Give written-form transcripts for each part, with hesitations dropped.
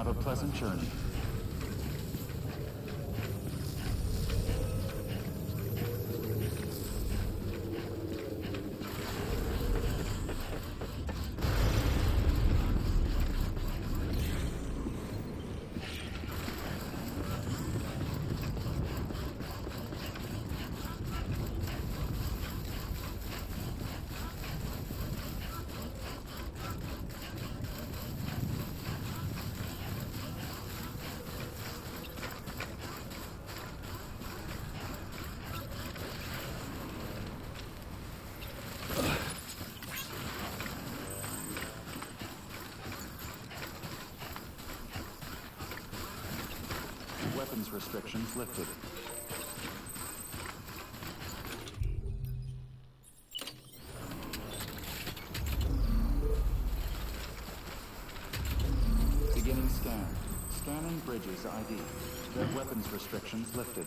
Have a pleasant journey. Weapons restrictions lifted. Beginning scan. Scanning bridges ID. Their weapons restrictions lifted.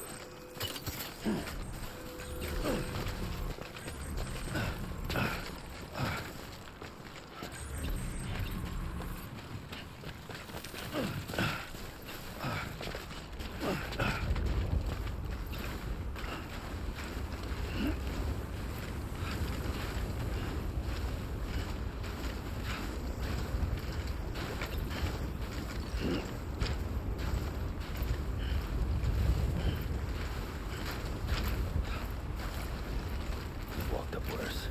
Walked up worse.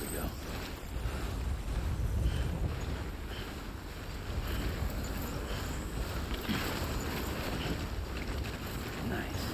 we go. Nice.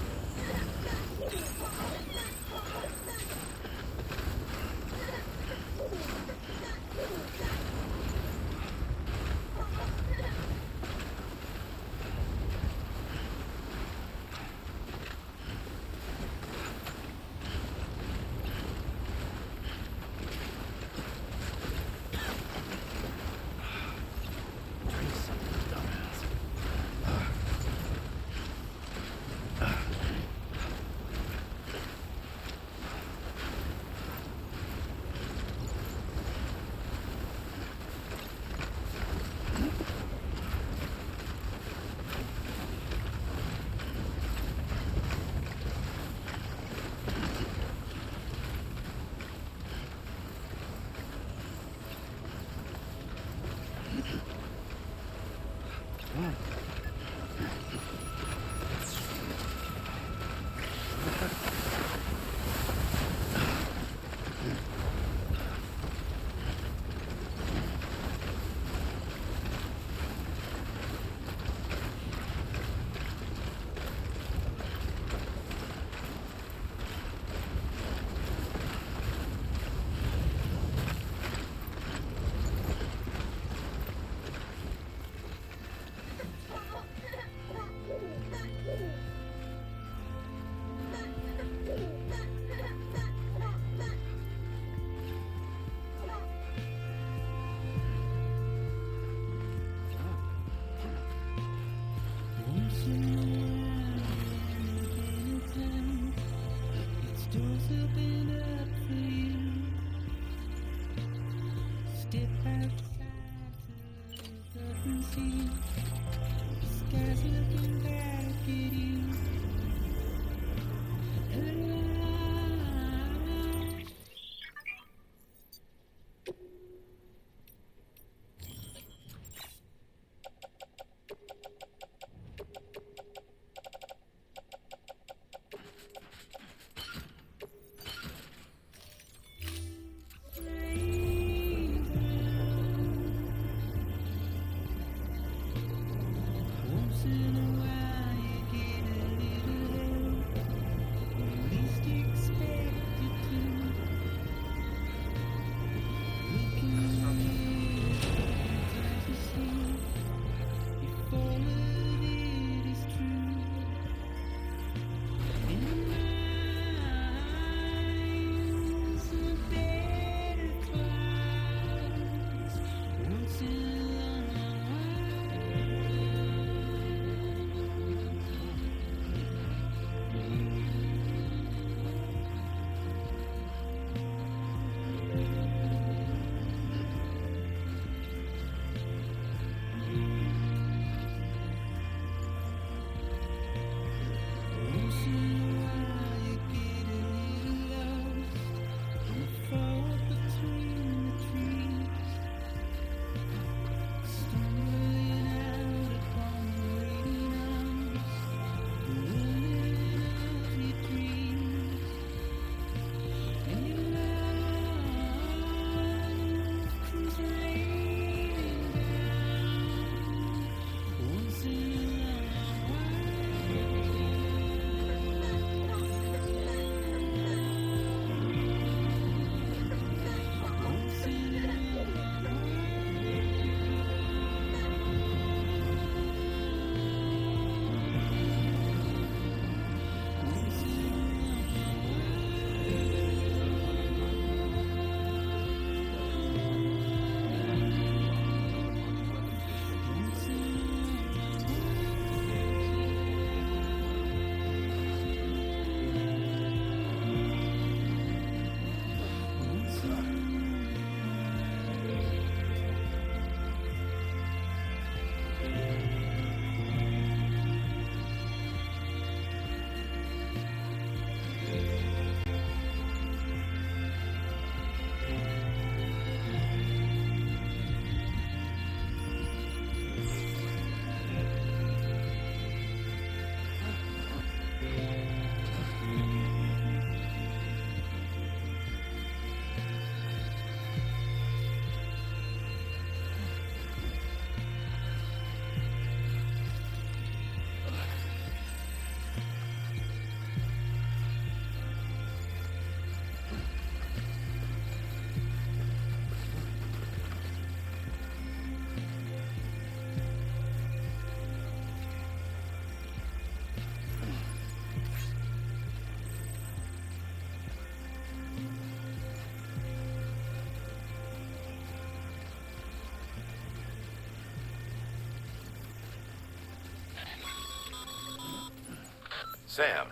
Sam,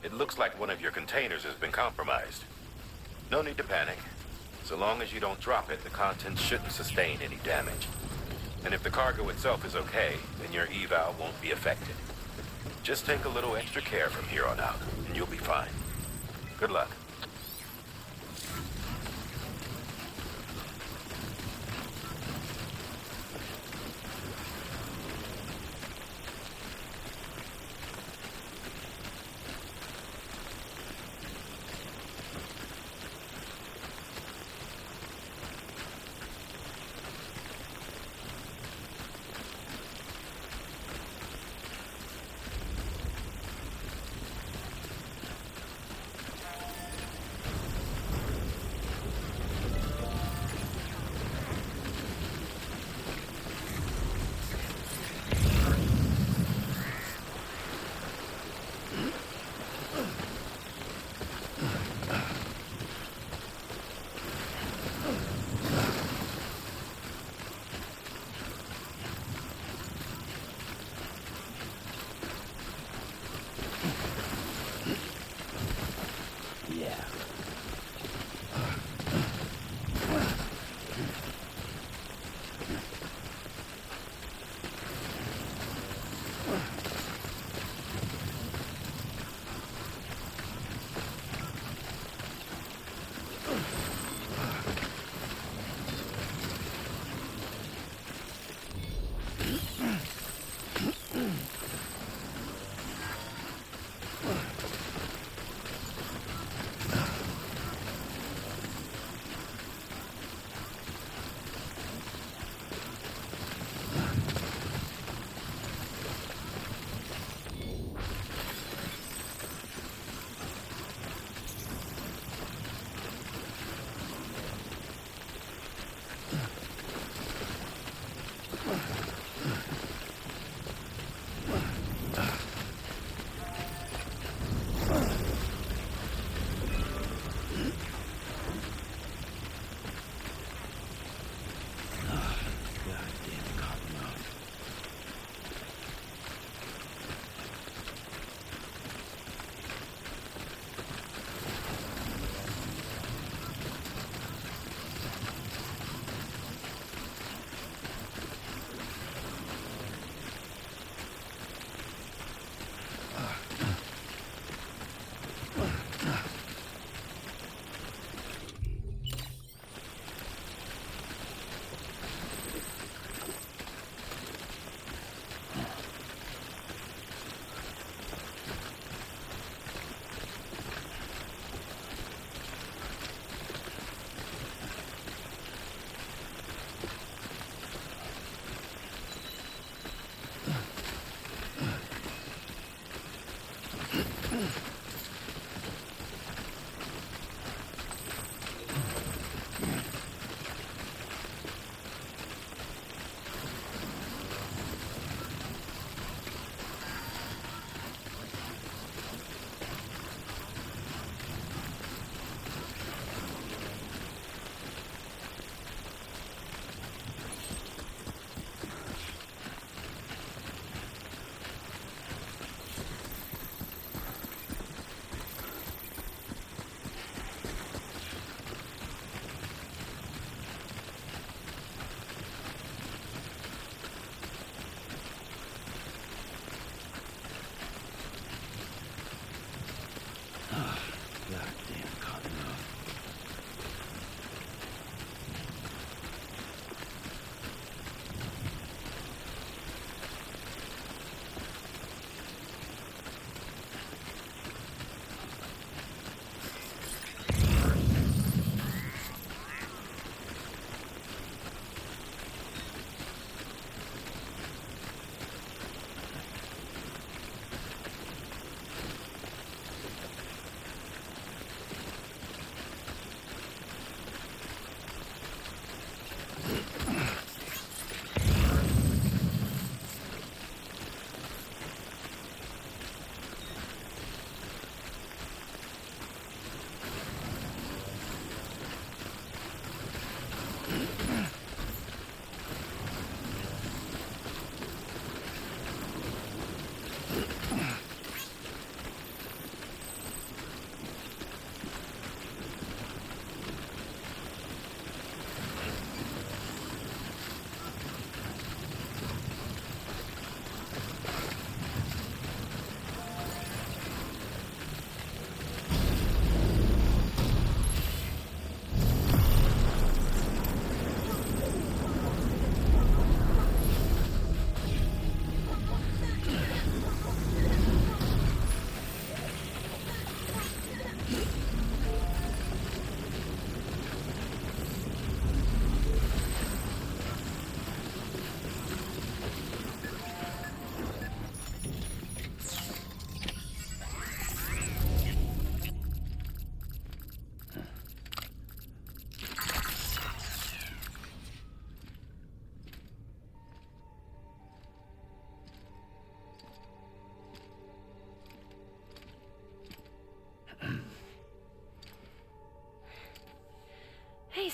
it looks like one of your containers has been compromised. No need to panic. So long as you don't drop it, the contents shouldn't sustain any damage. And if the cargo itself is okay, then your eval won't be affected. Just take a little extra care from here on out, and you'll be fine. Good luck.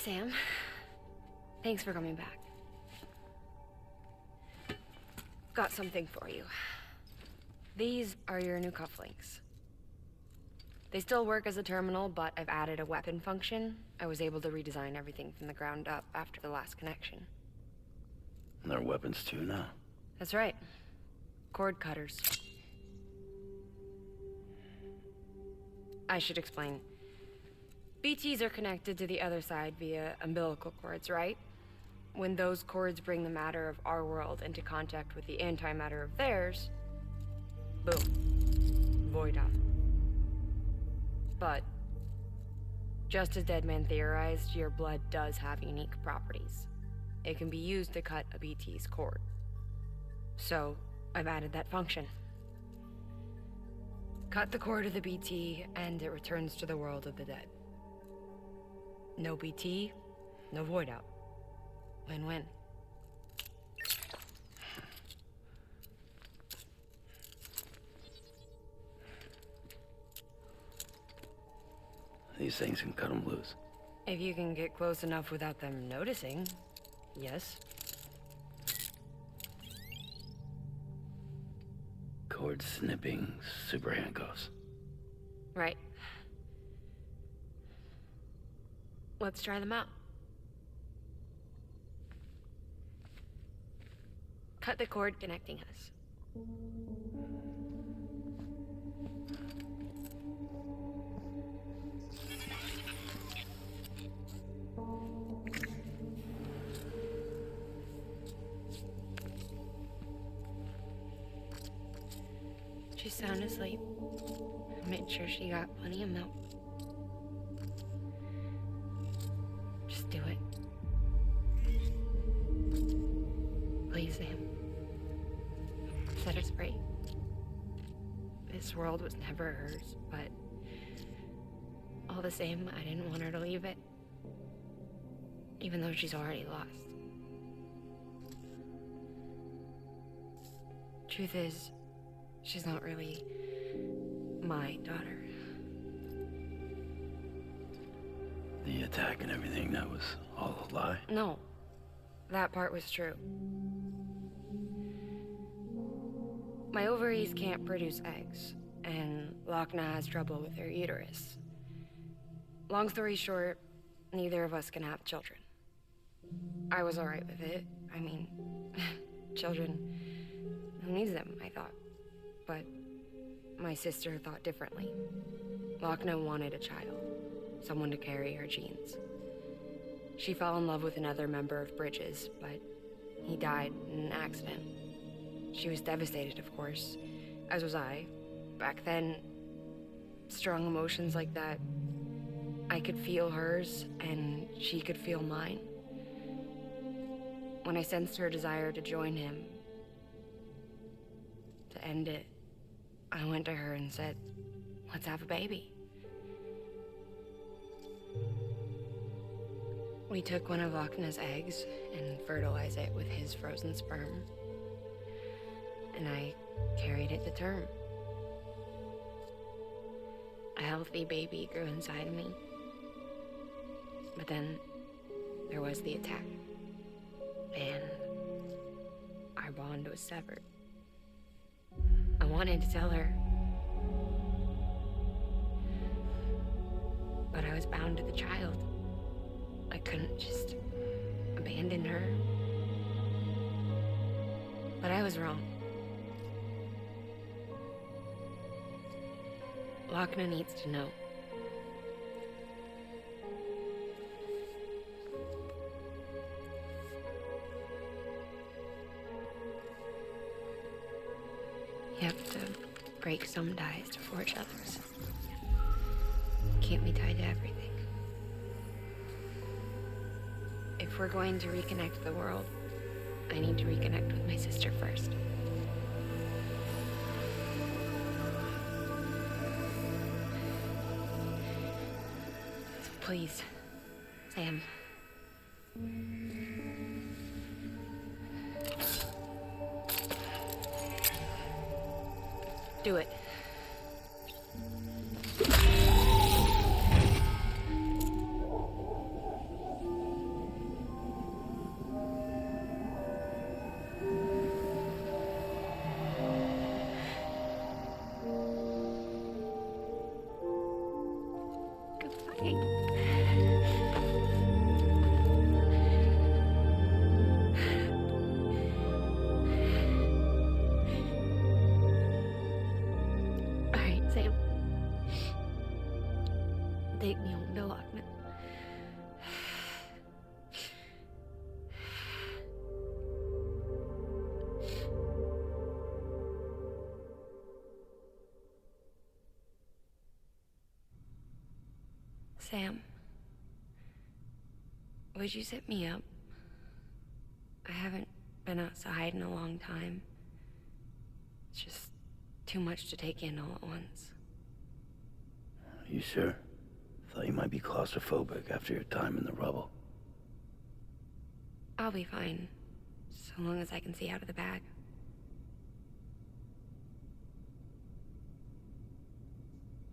Sam. Thanks for coming back. Got something for you. These are your new cufflinks. They still work as a terminal, but I've added a weapon function. I was able to redesign everything from the ground up after the last connection. And they're weapons too now. That's right. Cord cutters. I should explain. BTs are connected to the other side via umbilical cords, right? When those cords bring the matter of our world into contact with the antimatter of theirs, boom. Void off. But, just as Deadman theorized, your blood does have unique properties. It can be used to cut a BT's cord. So, I've added that function. Cut the cord of the BT, and it returns to the world of the dead. No BT, no void out. Win-win. These things can cut them loose. If you can get close enough without them noticing, yes. Cord snipping, super handcuffs. Right. Let's try them out. Cut the cord connecting us. She's sound asleep. I made sure she got plenty of milk. Just do it. Please, Sam. Set her free. This world was never hers, but all the same, I didn't want her to leave it. Even though she's already lost. Truth is, she's not really my daughter. The attack and everything, that was all a lie? No, that part was true. My ovaries can't produce eggs, and Lochna has trouble with her uterus. Long story short, neither of us can have children. I was alright with it. I mean, children, who needs them, I thought. But my sister thought differently. Lochna wanted a child, someone to carry her genes. She fell in love with another member of Bridges, but he died in an accident. She was devastated, of course, as was I. Back then, strong emotions like that, I could feel hers, and she could feel mine. When I sensed her desire to join him, to end it, I went to her and said, let's have a baby. We took one of Lochna's eggs and fertilized it with his frozen sperm. And I carried it to term. A healthy baby grew inside of me. But then there was the attack. And our bond was severed. I wanted to tell her. But I was bound to the child. I couldn't just abandon her. But I was wrong. Lochna needs to know. You have to break some ties to forge others. Can't be tied to everything. If we're going to reconnect the world, I need to reconnect with my sister first. So please, Sam. Do it. Alright, Sam. Take me home to Lochner. Sam, would you sit me up? I haven't been outside in a long time. It's just too much to take in all at once. You sure? Thought you might be claustrophobic after your time in the rubble. I'll be fine, so long as I can see out of the bag.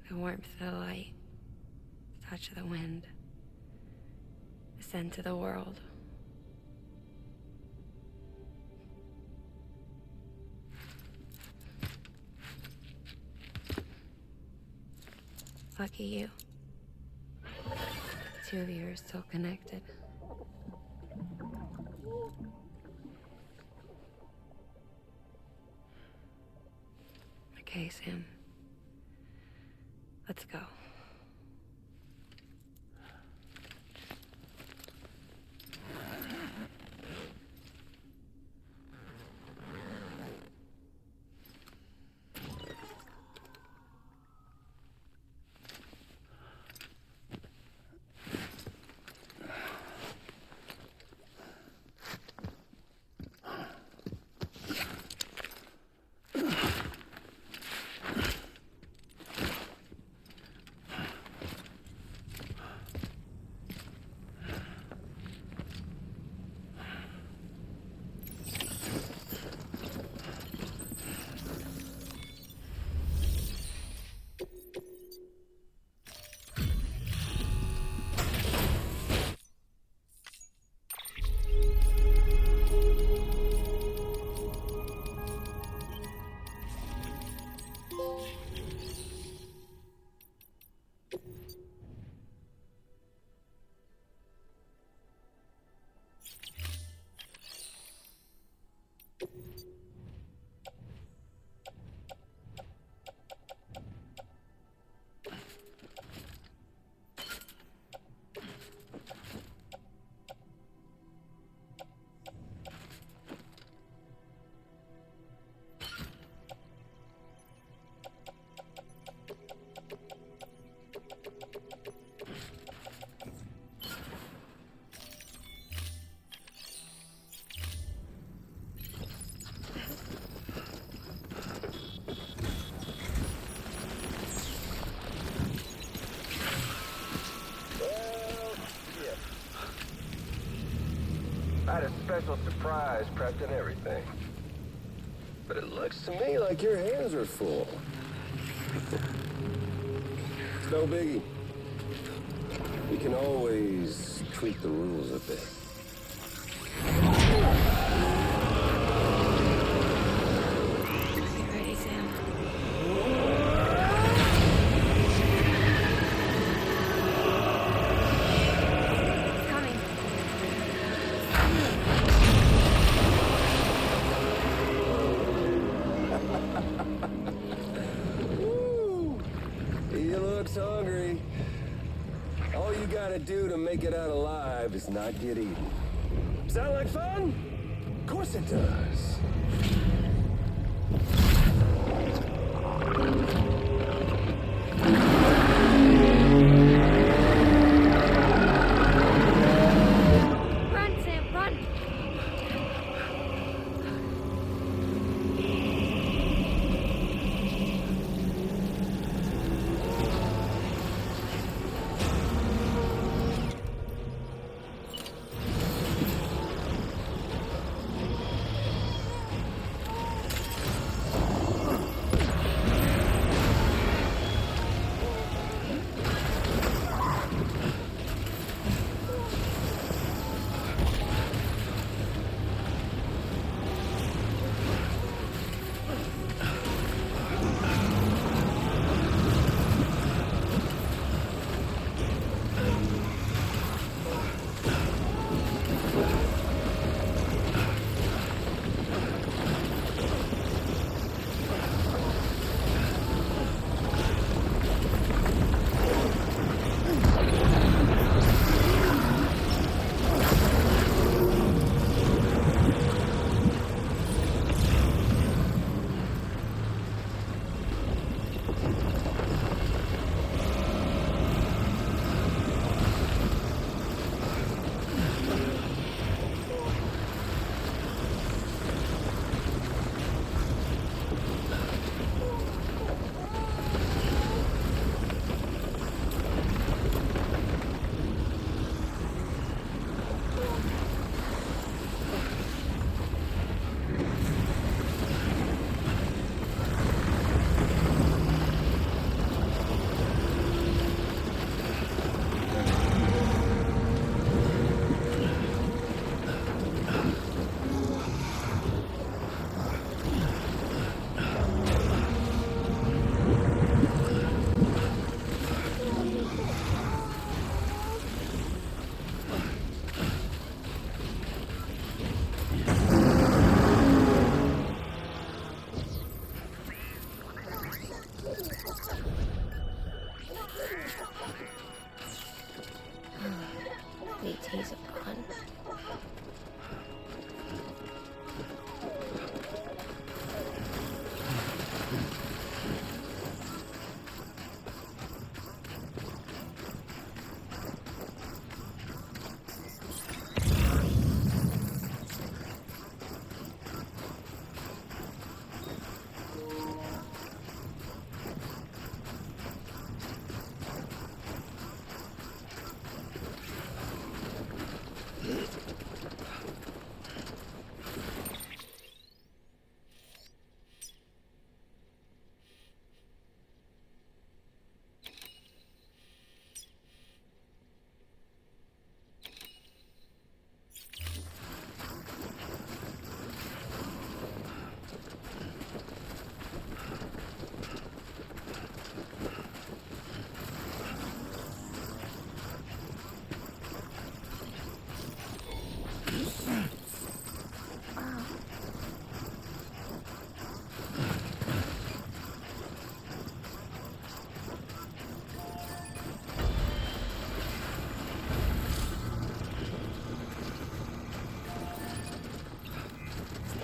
The warmth of the light, the touch of the wind, the scent of the world. Lucky you. The two of you are still connected. Okay, Sam. Let's go. I had a special surprise prepped and everything. But it looks to me like your hands are full. It's no biggie. We can always tweak the rules a bit. Get ready, Sam. It's coming. Woo! He looks hungry. All you gotta do to make it out alive is not get eaten. Sound like fun? Of course it does. Run, Sam, run! VT's gone.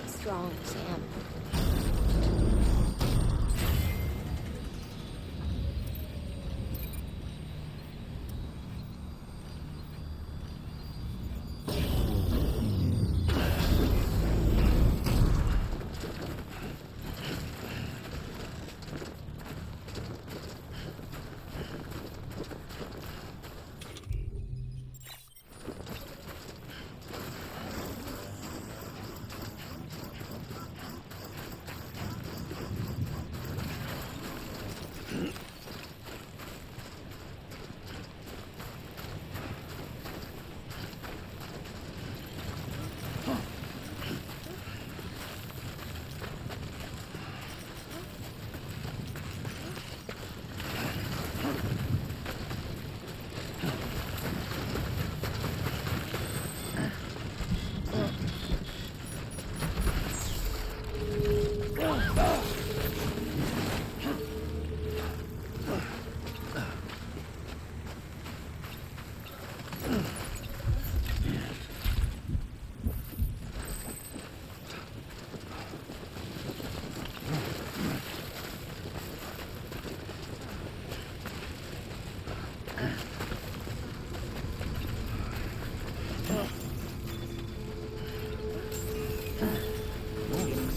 Strong, Sam.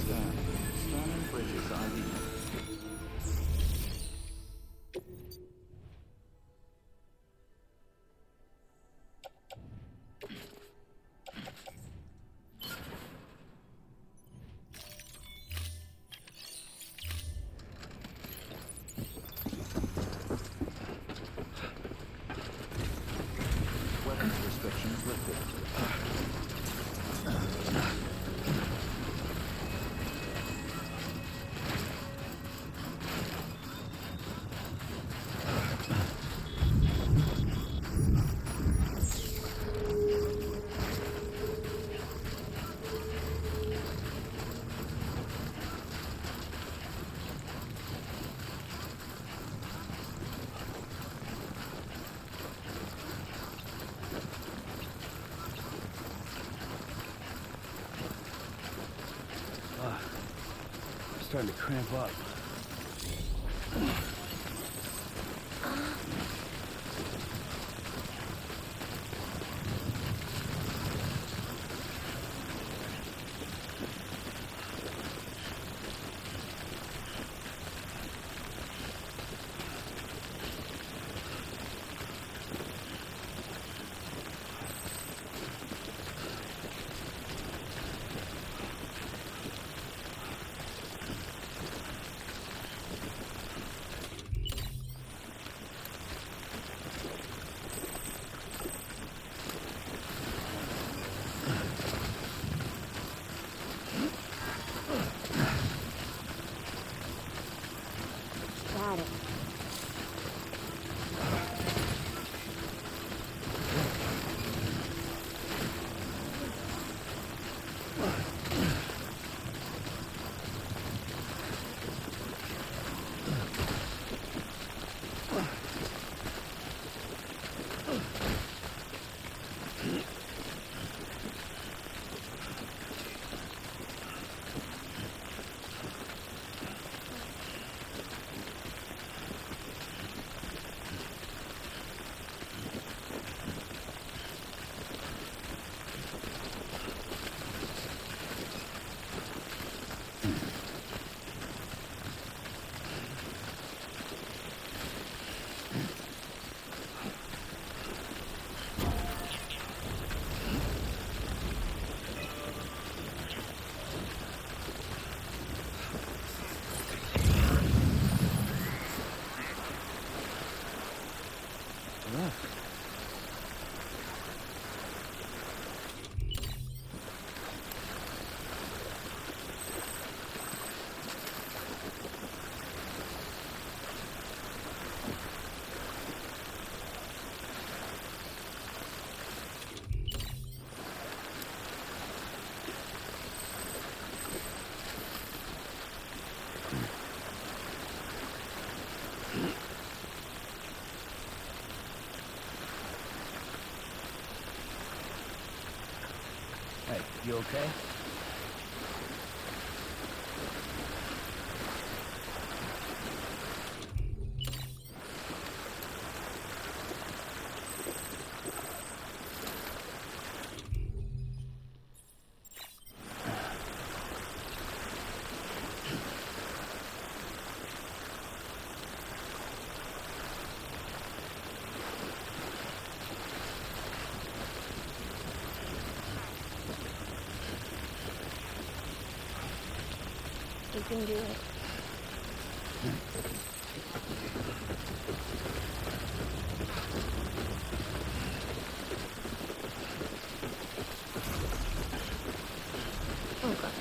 Stranding Bridges ID. Weapons restrictions lifted. I'm starting to cramp up. Yeah. Hey, you okay? You can do it. Oh, God.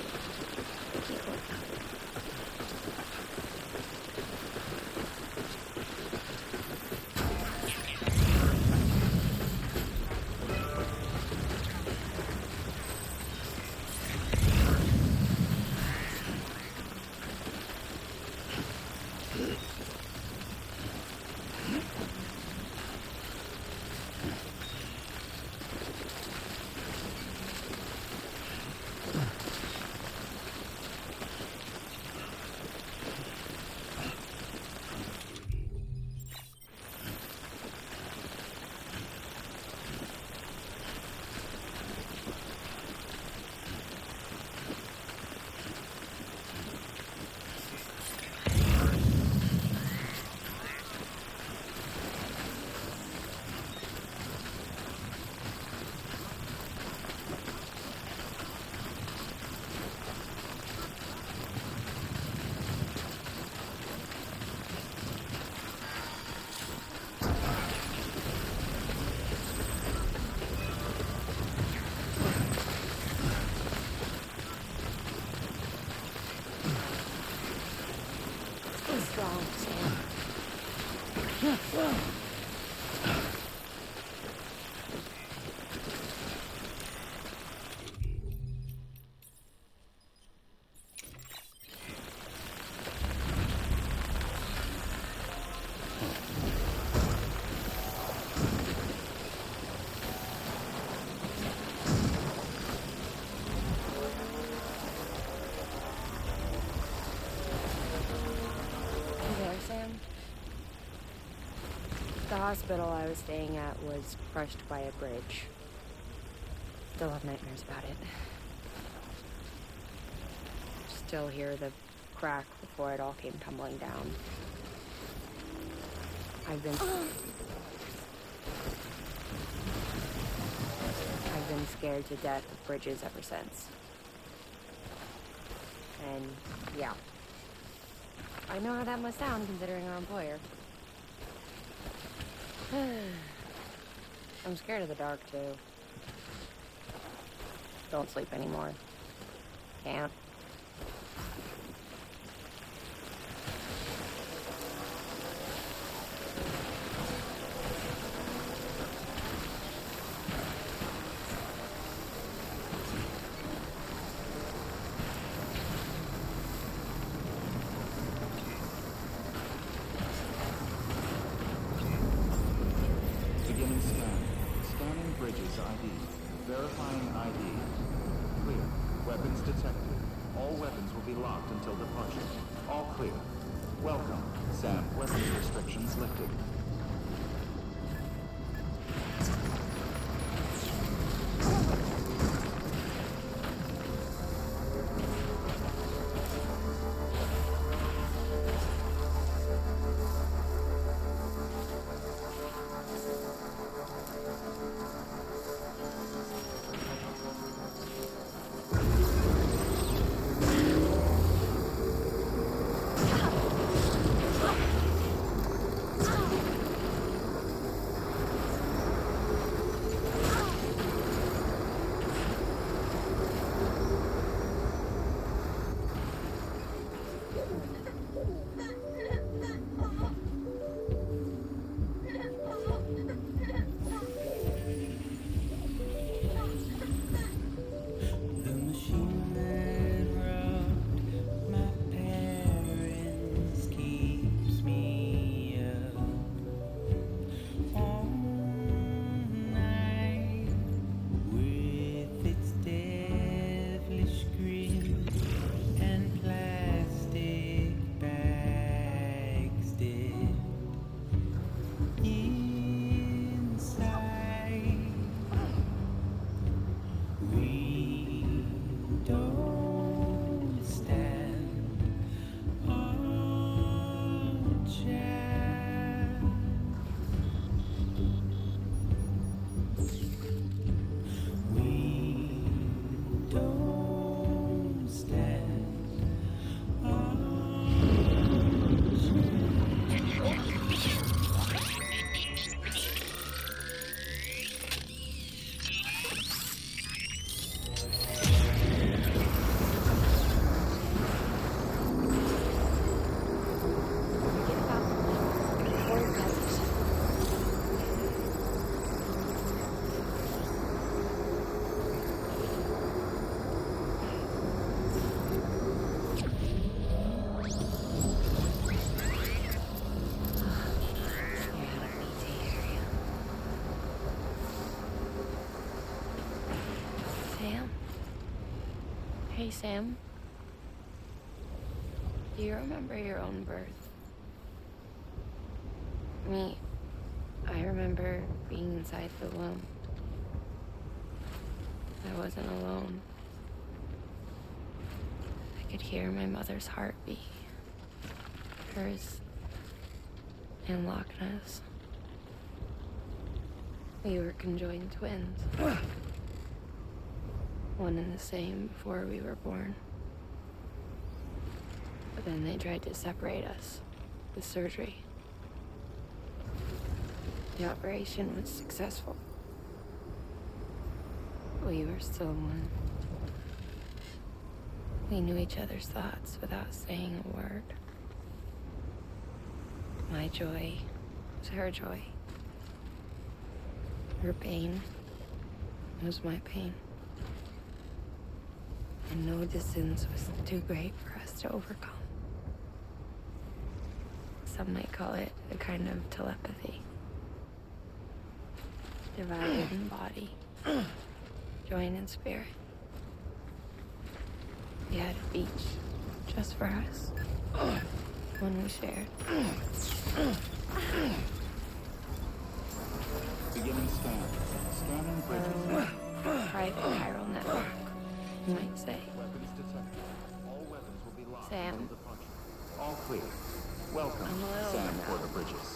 Stay strong, Sam. You there, Sam? The hospital I was staying at was crushed by a bridge. Still have nightmares about it. Still hear the crack before it all came tumbling down. I've been scared to death of bridges ever since. And yeah, I know how that must sound considering our employer. I'm scared of the dark too. Don't sleep anymore. Can't. Beginning scan. Scanning bridges ID. Verifying ID. Clear. Weapons detected. All weapons will be locked until departure. All clear. Welcome. Sam, weapons restrictions lifted. Hey, Sam. Do you remember your own birth? Me, I remember being inside the womb. I wasn't alone. I could hear my mother's heartbeat. Hers and Loch Ness. We were conjoined twins. One and the same before we were born. But then they tried to separate us with surgery. The operation was successful. We were still one. We knew each other's thoughts without saying a word. My joy was her joy. Her pain was my pain. And no distance was too great for us to overcome. Some might call it a kind of telepathy. Divided in body, joined in spirit. We had a beach just for us. One we shared. Beginning scan. Scanning bridges. Private chiral network, you might say. Weapons detected. All weapons will be locked Sam. until departure. All clear. Welcome, I'm a little Sam nervous. Porter Bridges.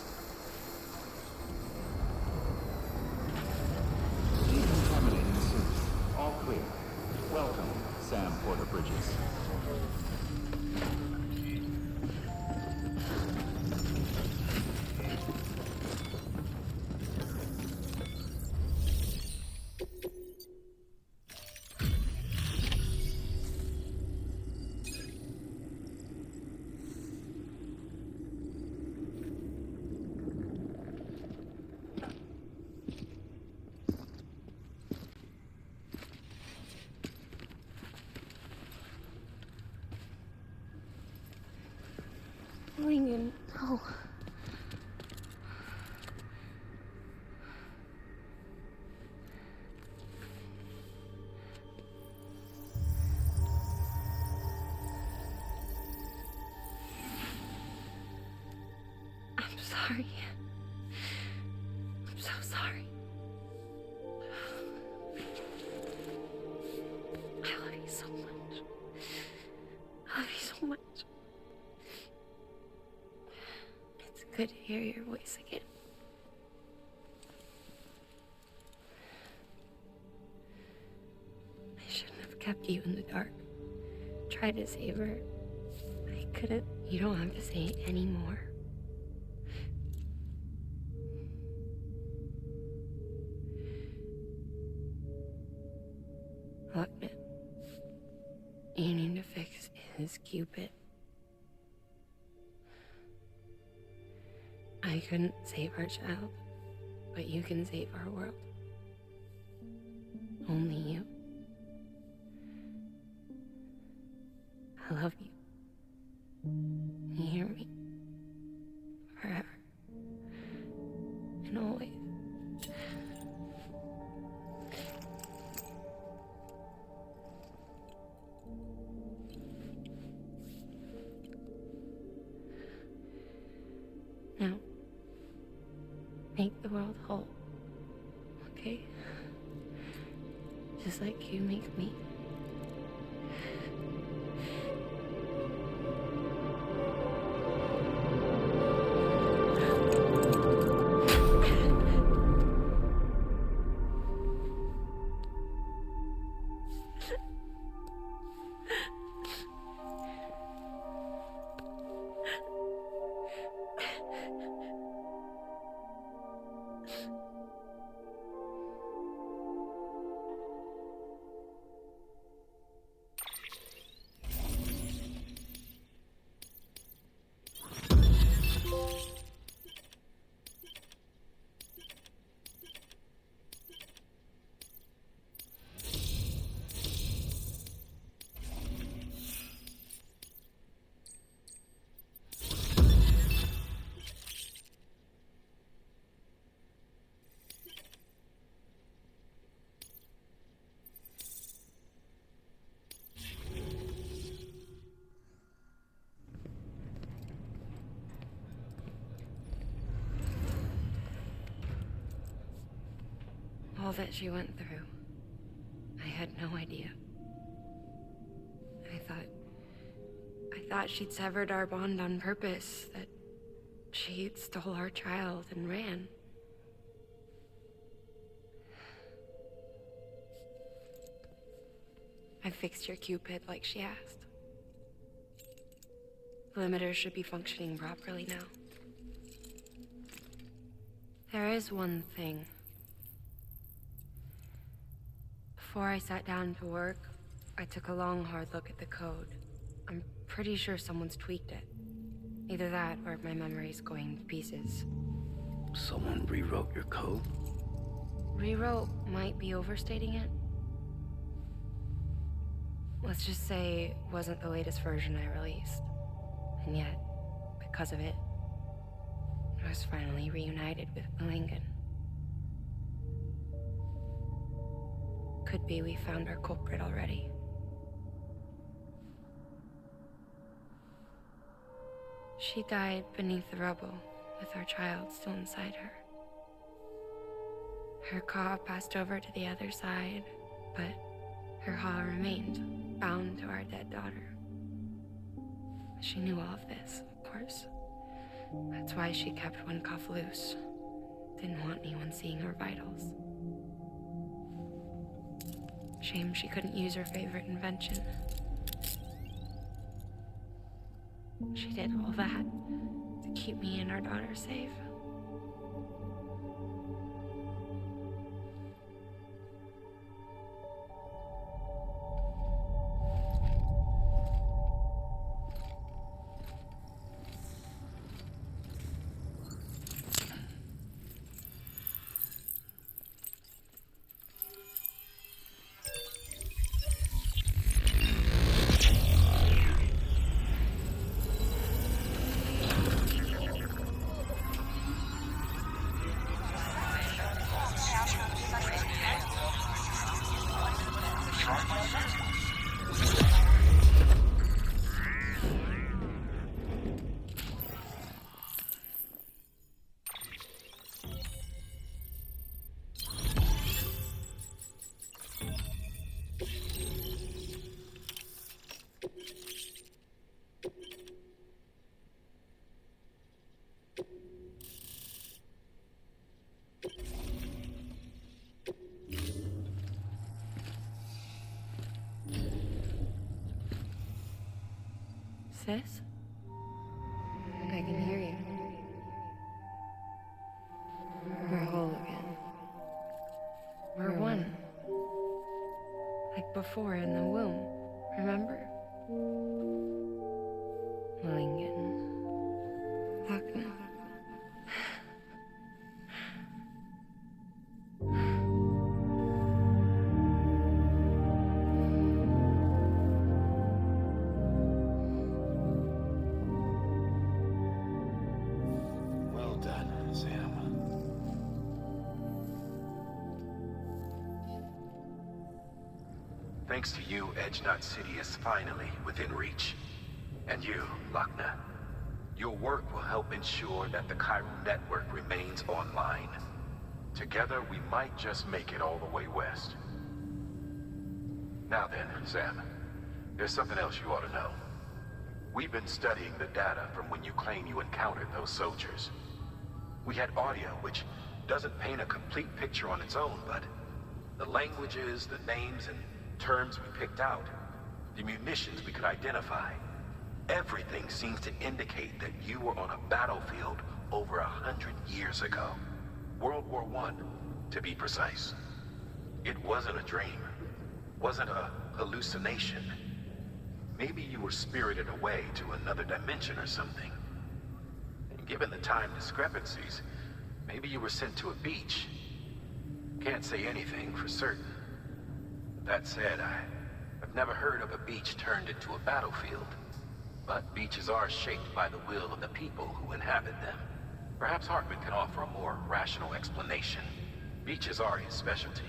Decontaminating suit. All clear. Welcome, Sam Porter Bridges. Lincoln, no. I'm sorry. I'm so sorry. I love you so much. I love you so much. It's good to hear your voice again. I shouldn't have kept you in the dark. Tried to save her. I couldn't. You don't have to say it anymore. Look, man. You need to fix his Cupid. I couldn't save our child, but you can save our world. Only you. I love you. You hear me? Forever. And always. Now, make the world whole, okay? Just like you make me. that she went through. I had no idea. I thought she'd severed our bond on purpose, that she stole our child and ran. I fixed your Cupid like she asked. The limiter should be functioning properly now. There is one thing. Before I sat down to work, I took a long, hard look at the code. I'm pretty sure someone's tweaked it. Either that, or my memory's going to pieces. Someone rewrote your code? Rewrote might be overstating it. Let's just say it wasn't the latest version I released. And yet, because of it, I was finally reunited with Malingan. Could be we found our culprit already. She died beneath the rubble, with our child still inside her. Her Ka passed over to the other side, but her Ha remained, bound to our dead daughter. She knew all of this, of course. That's why she kept one cuff loose. Didn't want anyone seeing her vitals. Shame she couldn't use her favorite invention. She did all that to keep me and our daughter safe. Sis? I can hear you. We're whole again. We're one. Like before in the womb, remember? Malingan. Lochna. Well done, Sam. Thanks to you, Edgenut City is finally within reach. And you, Lochna. Your work will help ensure that the chiral network remains online. Together, we might just make it all the way west. Now then, Sam, there's something else you ought to know. We've been studying the data from when you claim you encountered those soldiers. We had audio, which doesn't paint a complete picture on its own, but the languages, the names, and terms we picked out, the munitions we could identify, everything seems to indicate that you were on a battlefield over 100 years ago. World War I, to be precise. It wasn't a dream. Wasn't a hallucination. Maybe you were spirited away to another dimension or something. And given the time discrepancies, maybe you were sent to a beach. Can't say anything for certain. That said, I've never heard of a beach turned into a battlefield. But beaches are shaped by the will of the people who inhabit them. Perhaps Hartman can offer a more rational explanation. Beaches are his specialty.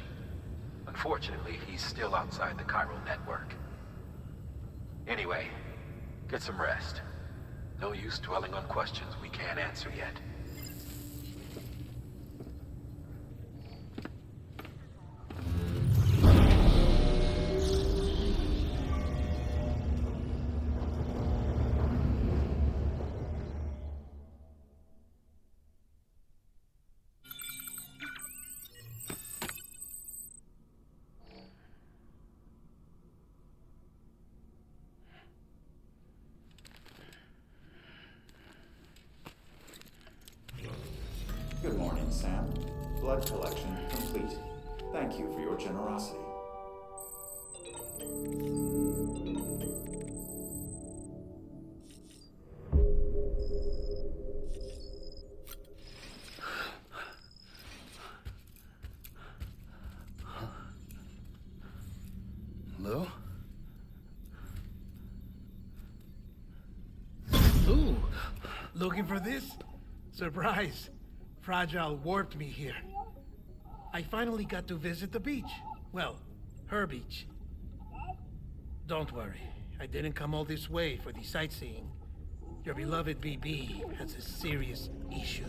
Unfortunately, he's still outside the chiral network. Anyway, get some rest. No use dwelling on questions we can't answer yet. blood collection complete. Thank you for your generosity. Lou? Ooh, looking for this? Surprise. Fragile warped me here. I finally got to visit the beach. Well, her beach. Don't worry, I didn't come all this way for the sightseeing. Your beloved BB has a serious issue.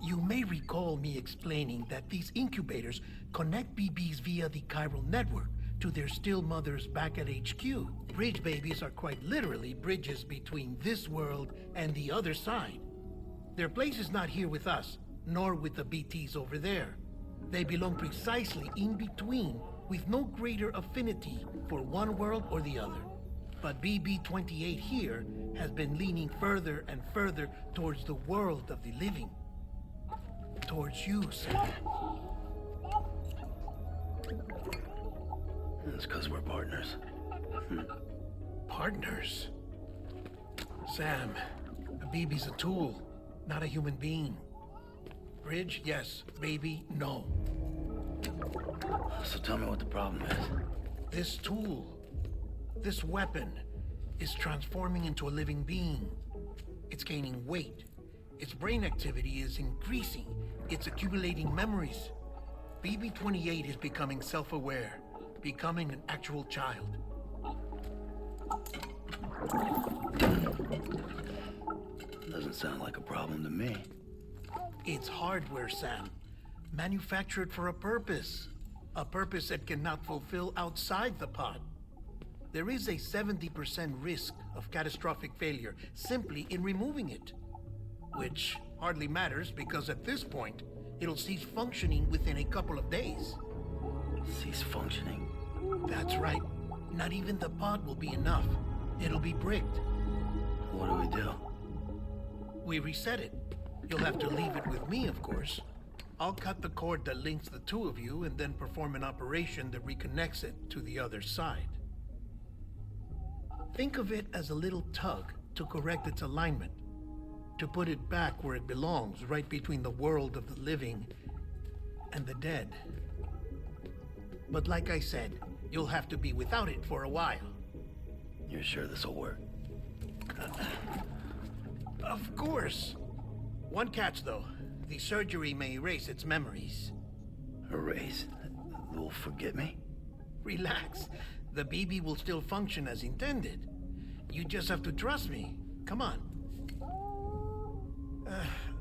You may recall me explaining that these incubators connect BBs via the chiral network to their still mothers back at HQ. Bridge babies are quite literally bridges between this world and the other side. Their place is not here with us, nor with the BTs over there. They belong precisely in between, with no greater affinity for one world or the other. But BB-28 here has been leaning further and further towards the world of the living. Towards you, Sam. It's because we're partners. Partners? Sam, a baby's a tool, not a human being. Bridge, yes. Baby, no. So tell me what the problem is. This tool, this weapon, is transforming into a living being. It's gaining weight. Its brain activity is increasing. It's accumulating memories. BB-28 is becoming self-aware, becoming an actual child. Doesn't sound like a problem to me. It's hardware, Sam. Manufactured for a purpose. A purpose it cannot fulfill outside the pod. There is a 70% risk of catastrophic failure simply in removing it. Which hardly matters because at this point, it'll cease functioning within a couple of days. Cease functioning? That's right. Not even the pod will be enough. It'll be bricked. What do we do? We reset it. You'll have to leave it with me, of course. I'll cut the cord that links the two of you and then perform an operation that reconnects it to the other side. Think of it as a little tug to correct its alignment, to put it back where it belongs, right between the world of the living and the dead. But like I said, you'll have to be without it for a while. You're sure this'll work? Of course. One catch, though. The surgery may erase its memories. Erase? Will forget me? Relax. The BB will still function as intended. You just have to trust me. Come on.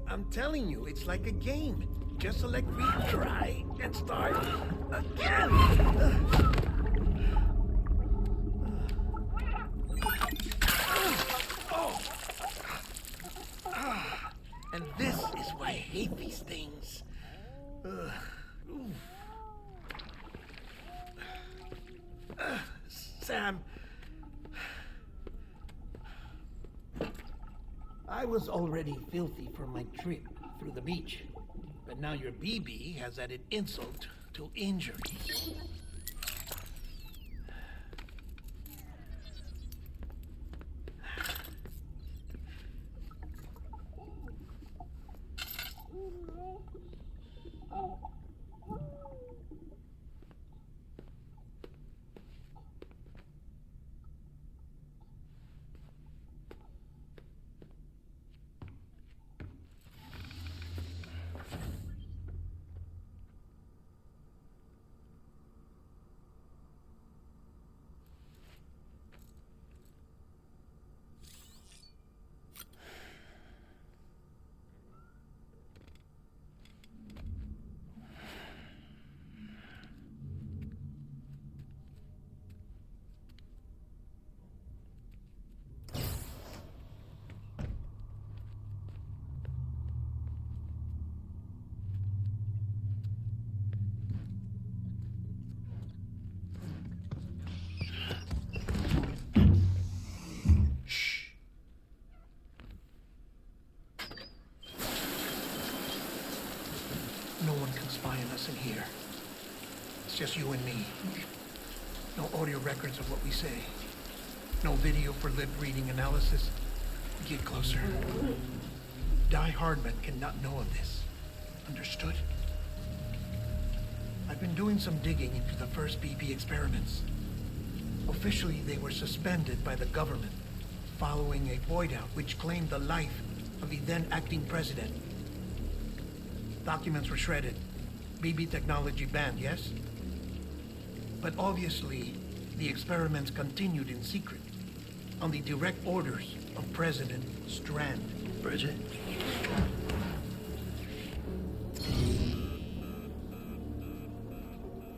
I'm telling you, it's like a game. Just select retry and start again. And this is why I hate these things. Sam, I was already filthy from my trip through the beach, but now your BB has added insult to injury. It's just you and me. No audio records of what we say. No video for lip-reading analysis. Get closer. Die Hardman cannot know of this. Understood? I've been doing some digging into the first BB experiments. Officially, they were suspended by the government following a void out which claimed the life of the then acting president. Documents were shredded. BB technology banned, yes? But obviously, the experiments continued in secret, on the direct orders of President Strand. Bridget?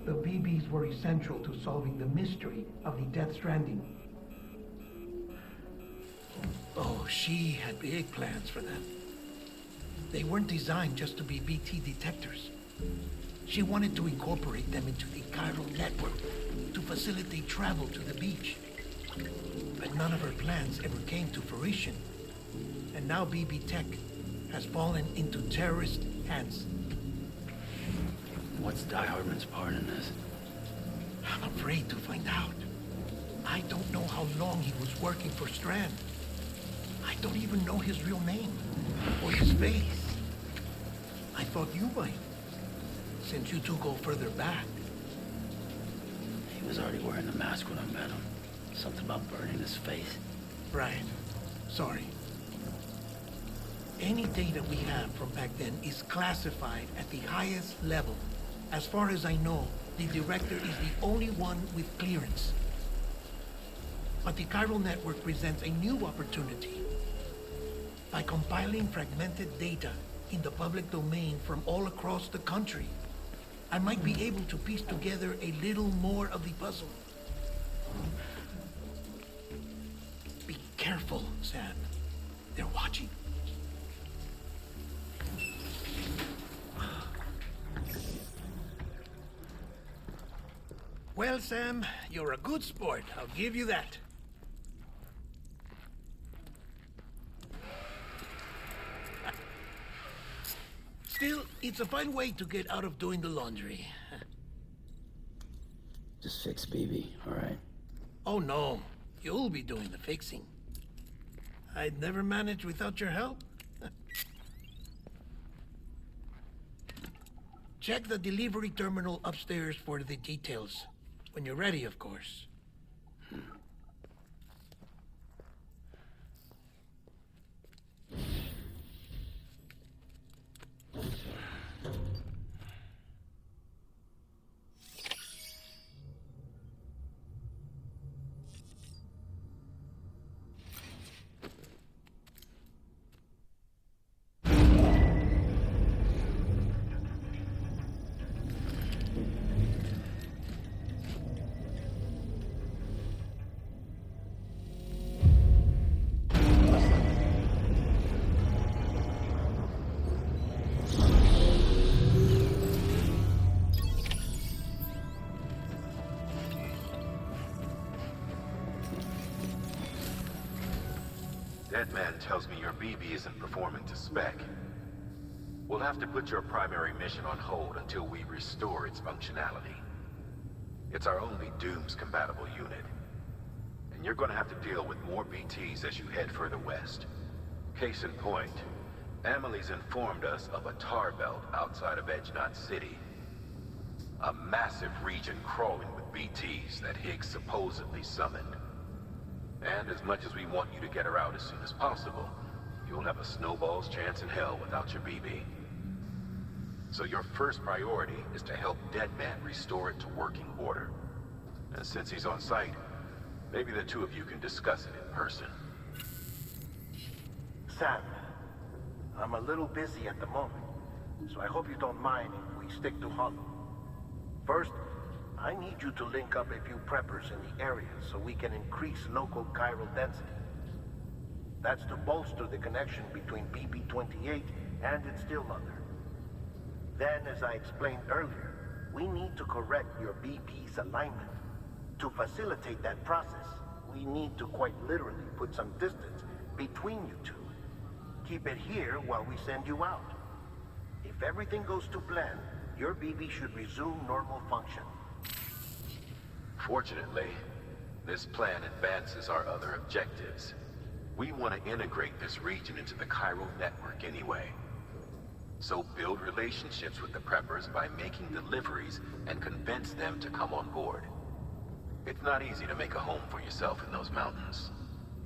The BBs were essential to solving the mystery of the Death Stranding. Oh, she had big plans for them. They weren't designed just to be BT detectors. She wanted to incorporate them into the chiral network to facilitate travel to the beach. But none of her plans ever came to fruition. And now BB Tech has fallen into terrorist hands. What's Die Hardman's part in this? I'm afraid to find out. I don't know how long he was working for Strand. I don't even know his real name or his face. I thought you might, since you two go further back. He was already wearing the mask when I met him. Something about burning his face. Right. Sorry. Any data we have from back then is classified at the highest level. As far as I know, the director is the only one with clearance. But the chiral network presents a new opportunity. By compiling fragmented data in the public domain from all across the country, I might be able to piece together a little more of the puzzle. Be careful, Sam. They're watching. Well, Sam, you're a good sport. I'll give you that. Still, it's a fine way to get out of doing the laundry. Just fix BB, all right? Oh, no. You'll be doing the fixing. I'd never manage without your help. Check the delivery terminal upstairs for the details. When you're ready, of course. Deadman tells me your BB isn't performing to spec. We'll have to put your primary mission on hold until we restore its functionality. It's our only Dooms-compatible unit. And you're gonna have to deal with more BTs as you head further west. Case in point, Amelie's informed us of a tar belt outside of Edge Knot City. A massive region crawling with BTs that Higgs supposedly summoned. And as much as we want you to get her out as soon as possible, you'll have a snowball's chance in hell without your BB. So your first priority is to help Deadman restore it to working order. And since he's on site, maybe the two of you can discuss it in person. Sam, I'm a little busy at the moment, so I hope you don't mind if we stick to Hollow. First, I need you to link up a few preppers in the area so we can increase local chiral density. That's to bolster the connection between BB-28 and its still mother. Then, as I explained earlier, we need to correct your BB's alignment. To facilitate that process, we need to quite literally put some distance between you two. Keep it here while we send you out. If everything goes to plan, your BB should resume normal function. Unfortunately, this plan advances our other objectives. We want to integrate this region into the Chiral network anyway. So build relationships with the preppers by making deliveries and convince them to come on board. It's not easy to make a home for yourself in those mountains.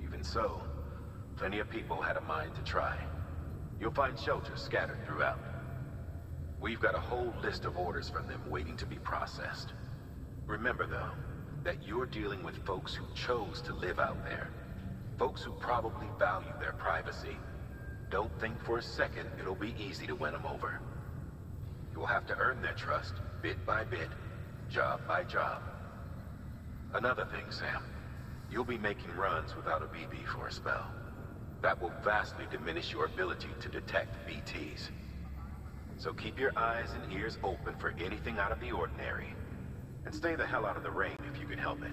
Even so, plenty of people had a mind to try. You'll find shelters scattered throughout. We've got a whole list of orders from them waiting to be processed. Remember, though, that you're dealing with folks who chose to live out there. Folks who probably value their privacy. Don't think for a second it'll be easy to win them over. You'll have to earn their trust, bit by bit, job by job. Another thing, Sam. You'll be making runs without a BB for a spell. That will vastly diminish your ability to detect BTs. So keep your eyes and ears open for anything out of the ordinary. And stay the hell out of the rain if you can help it.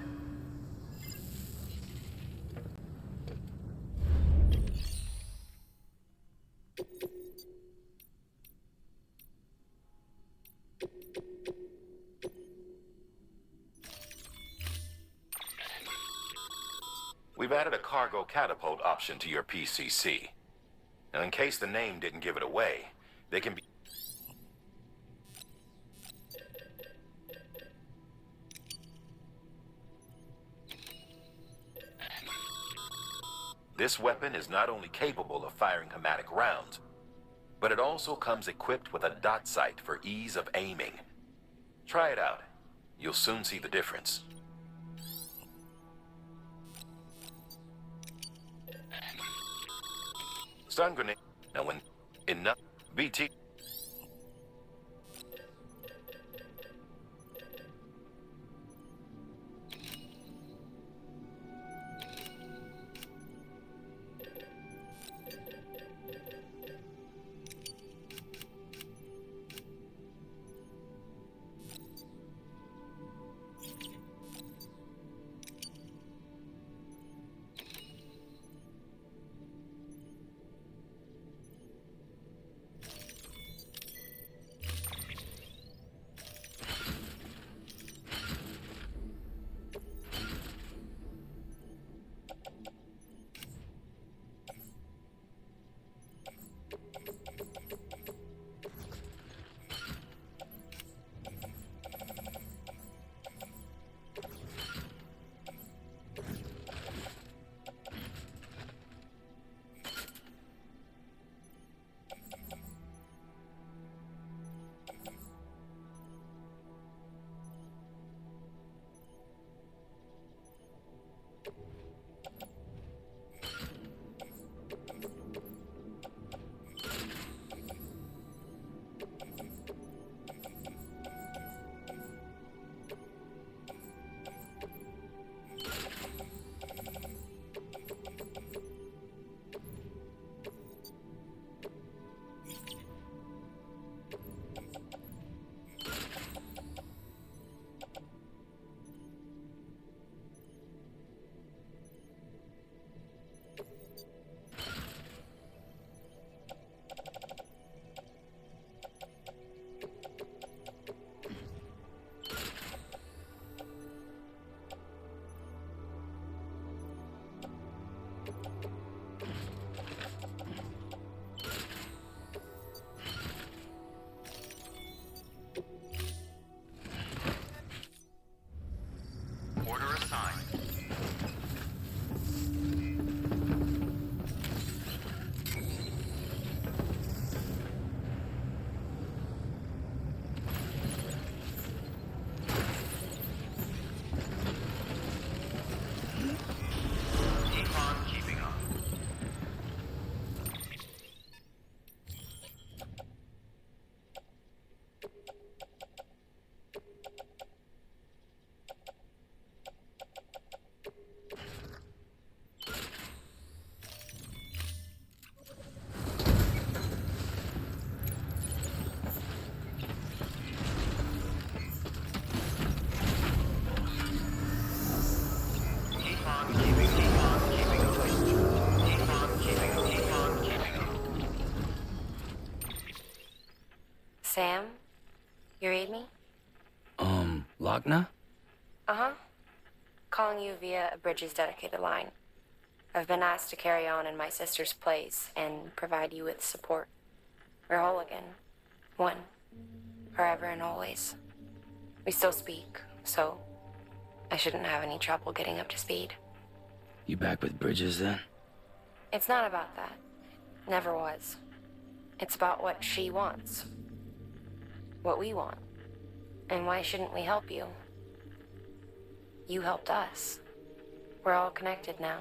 We've added a cargo catapult option to your PCC. Now, in case the name didn't give it away, they can be... This weapon is not only capable of firing hematic rounds, but it also comes equipped with a dot sight for ease of aiming. Try it out. You'll soon see the difference. Stun grenade. Now when enough BT. Order assigned. Keep on keeping on. Sam? You read me? Lochna? Uh-huh. calling you via a Bridges dedicated line. I've been asked to carry on in my sister's place and provide you with support. We're whole again. One. Forever and always. We still speak, so I shouldn't have any trouble getting up to speed. You back with Bridges then? It's not about that. Never was. It's about what she wants. What we want. And why shouldn't we help you? You helped us. We're all connected now.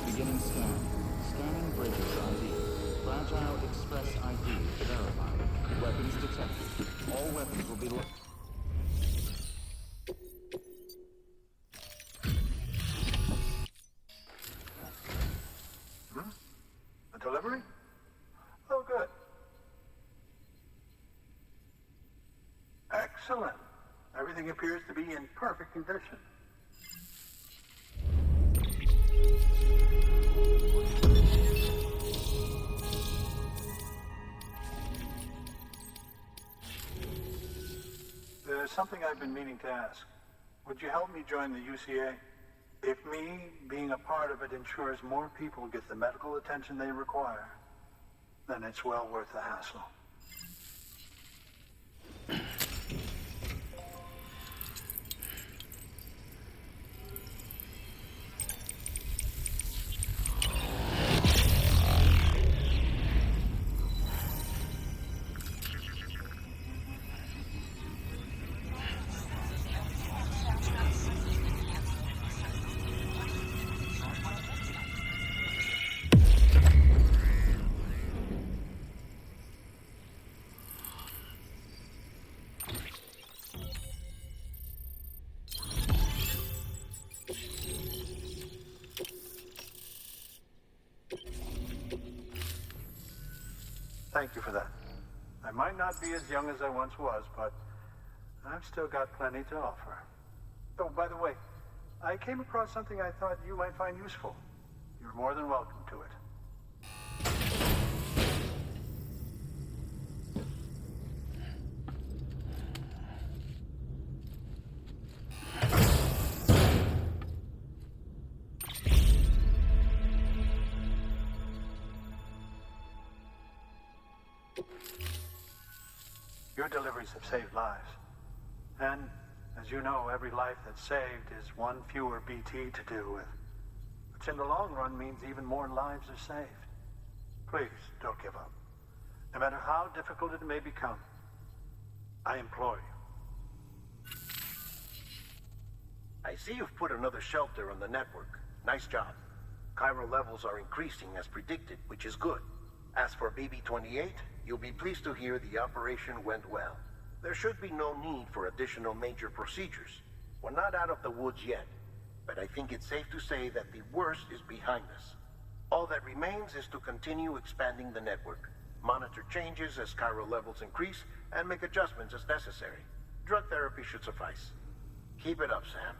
Beginning scan. Scanning Bridges ID. Fragile Express ID verified. Weapons detected. All weapons will be locked. A delivery? Oh, good. Excellent. Everything appears to be in perfect condition. There's something I've been meaning to ask. Would you help me join the UCA? If me being a part of it ensures more people get the medical attention they require, then it's well worth the hassle. Thank you for that. I might not be as young as I once was, but I've still got plenty to offer. Oh, by the way, I came across something I thought you might find useful. You're more than welcome to it. Your deliveries have saved lives. And, as you know, every life that's saved is one fewer BT to deal with. Which in the long run means even more lives are saved. Please, don't give up. No matter how difficult it may become, I implore you. I see you've put another shelter on the network. Nice job. Chiral levels are increasing as predicted, which is good. As for BB-28, you'll be pleased to hear the operation went well. There should be no need for additional major procedures. We're not out of the woods yet, but I think it's safe to say that the worst is behind us. All that remains is to continue expanding the network, monitor changes as chiral levels increase, and make adjustments as necessary. Drug therapy should suffice. Keep it up, Sam.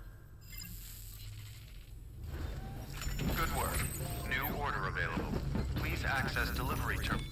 Good work. New order available. Please access delivery terminal.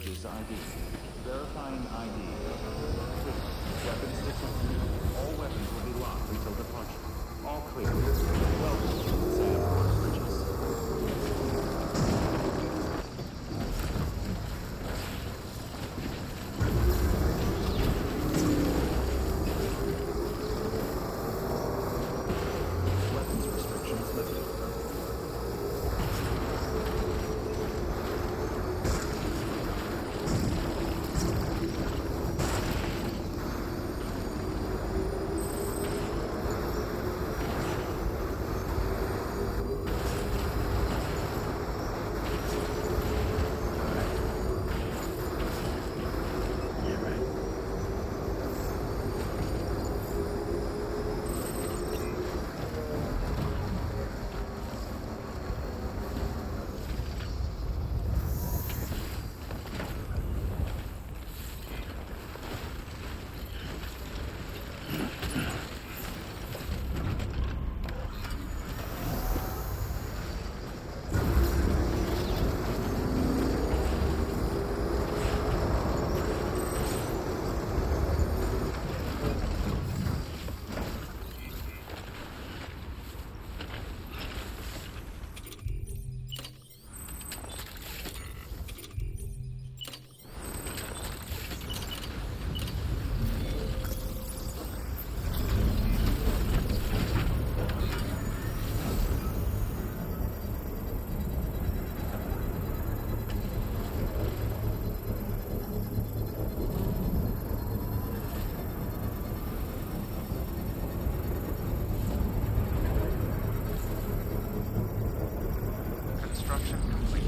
Bridges ID. Verifying ID. Clear. Weapons detected. All weapons will be locked until departure. All clear. Welcome to Singapore Bridges. Weapons restrictions lifted. Construction complete.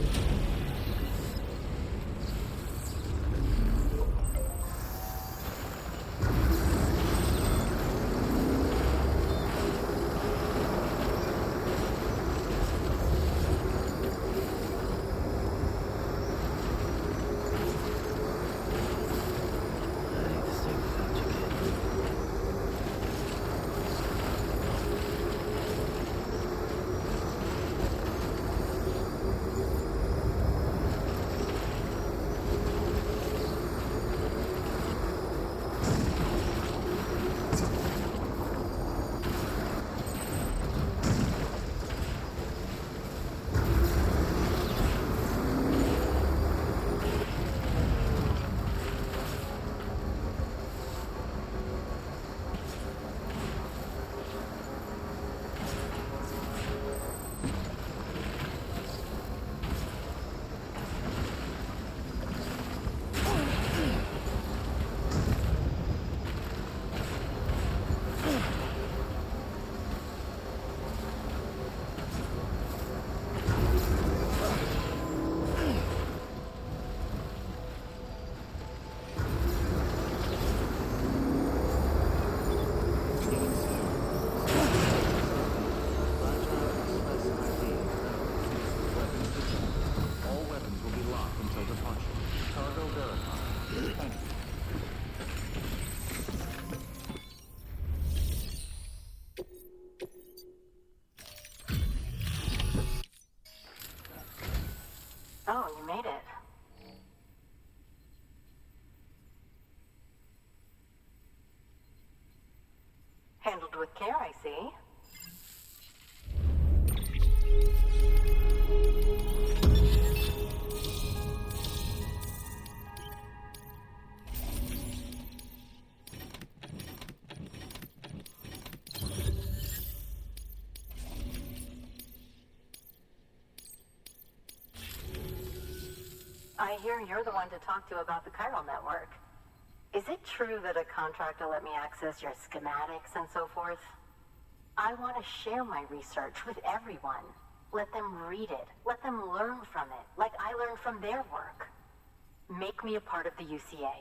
All weapons will be locked until departure. Cargo verified. Thank you. Oh, you made it. Handled with care, I see. I hear you're the one to talk to about the chiral network. Is it true that a contractor let me access your schematics and so forth? I want to share my research with everyone. Let them read it. Let them learn from it, like I learned from their work. Make me a part of the UCA.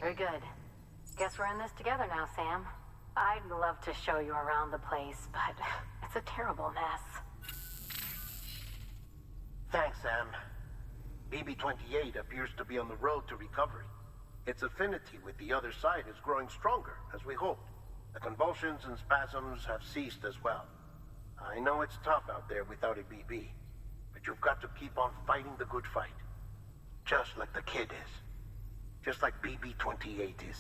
Very good. Guess we're in this together now, Sam. I'd love to show you around the place, but it's a terrible mess. Thanks, Sam. BB-28 appears to be on the road to recovery. Its affinity with the other side is growing stronger, as we hoped. The convulsions and spasms have ceased as well. I know it's tough out there without a BB, but you've got to keep on fighting the good fight. Just like the kid is. Just like BB-28 is.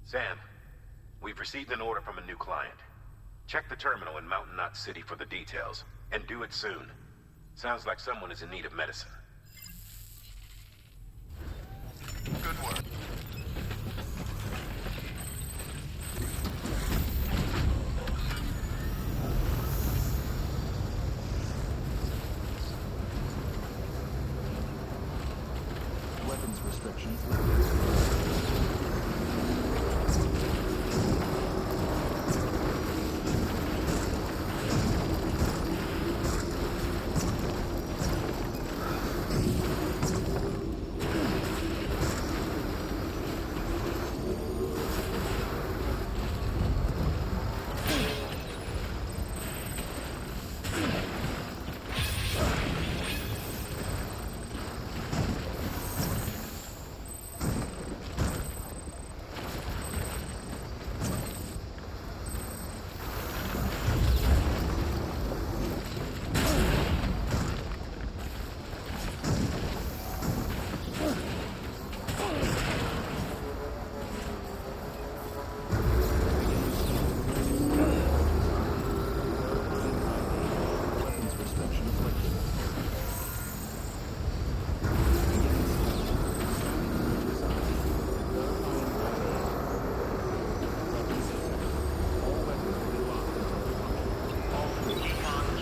Sam, we've received an order from a new client. Check the terminal in Mountain Knot City for the details, and do it soon. Sounds like someone is in need of medicine. Good work. Weapons restrictions lifted. Weapons restrictions lifted. All weapons will be locked until departure. All clear. Welcome,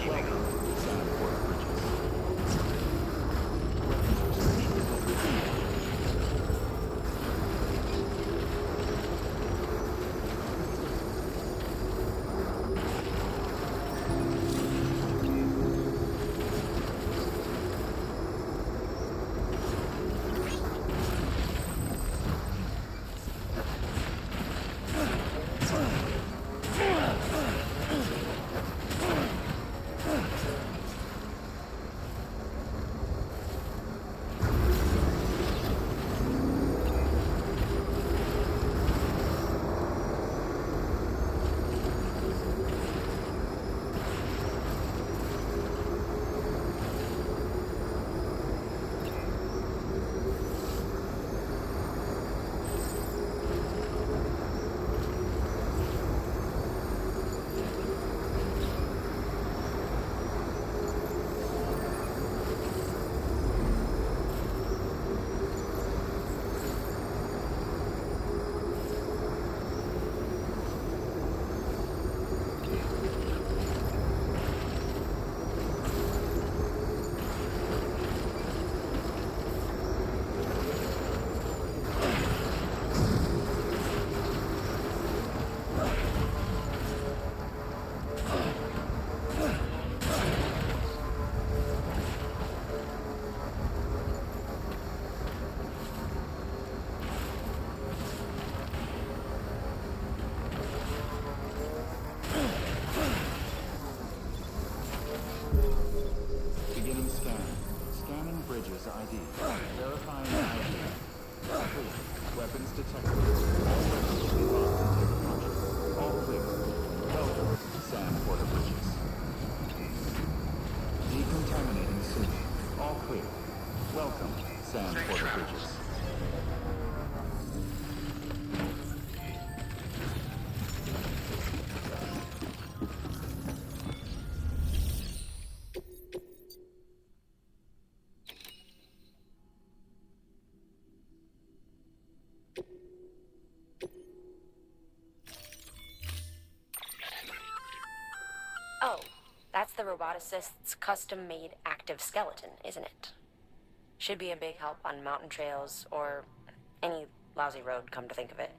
Sam Porter Bridges. Weapons restrictions lifted. Beginning scan. Scanning Bridges ID. Verifying ID. Clear. Weapons detected. All weapons will be locked until departure. All clear. Welcome, Sam Porter Bridges. Decontaminating soon. All clear. Welcome, Sam Safe Porter travels. Bridges. Oh, that's the roboticist's custom-made active skeleton, isn't it? Should be a big help on mountain trails or any lousy road, come to think of it.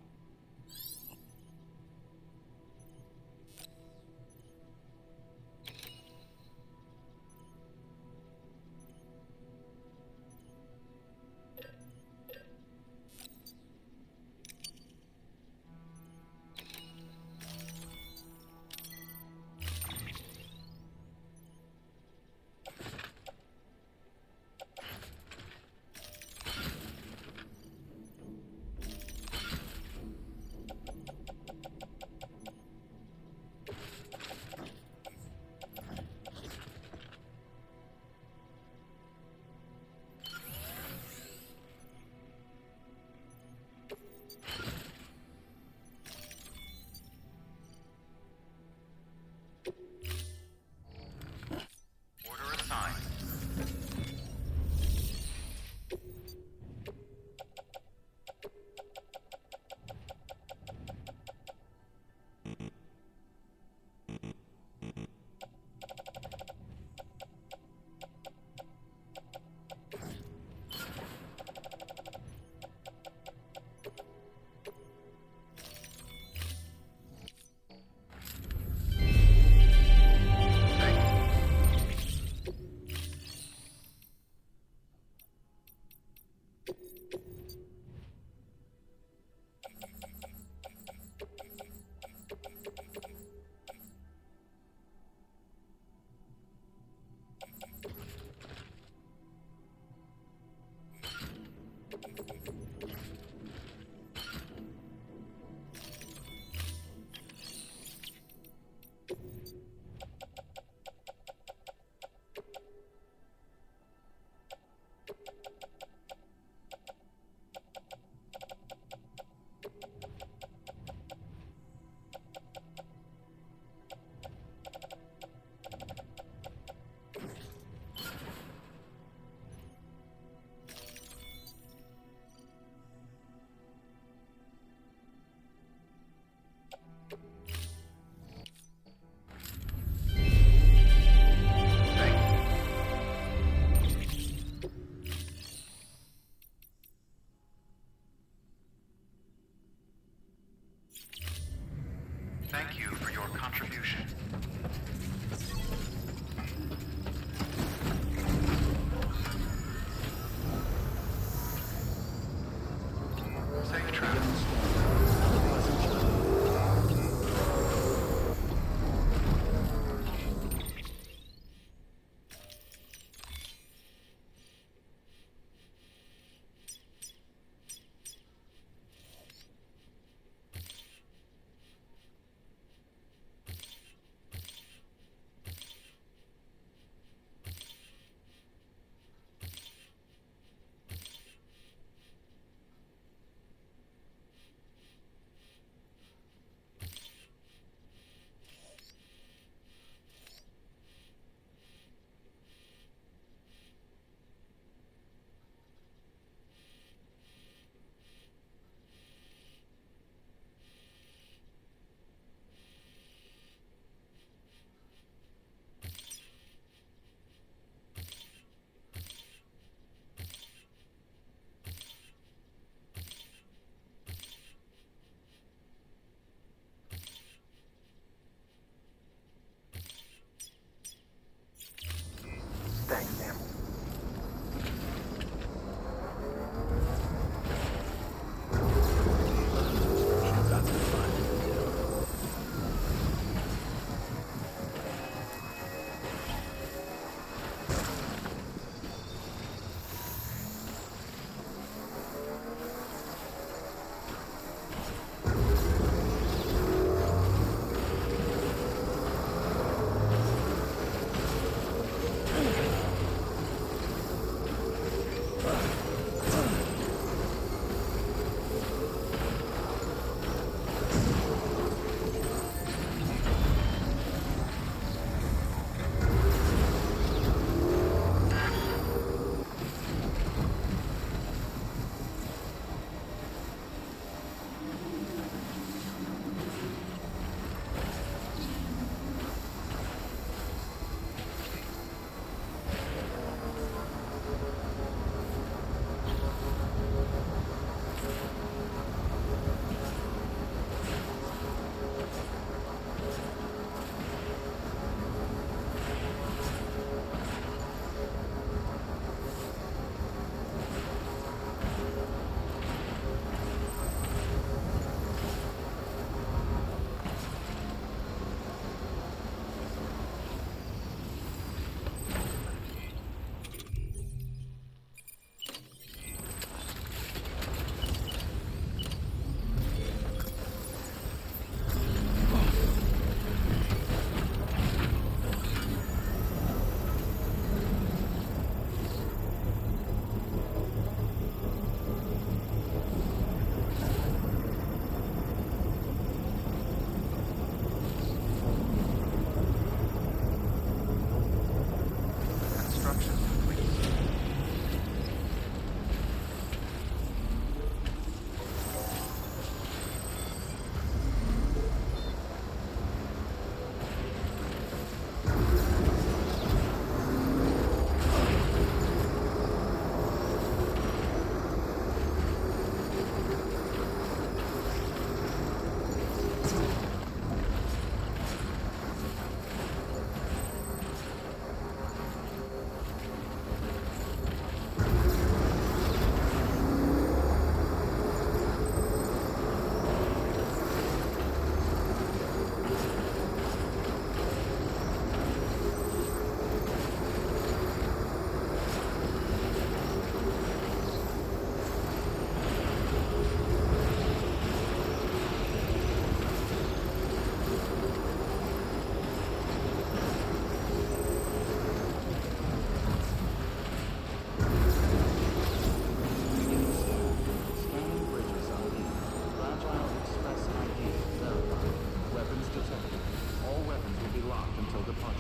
until departure.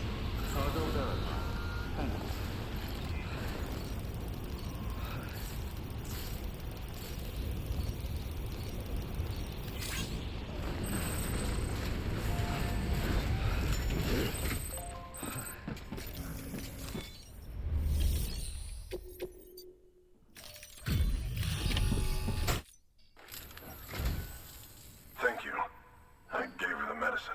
Cargo verified. Thank you. Thank you. I gave her the medicine.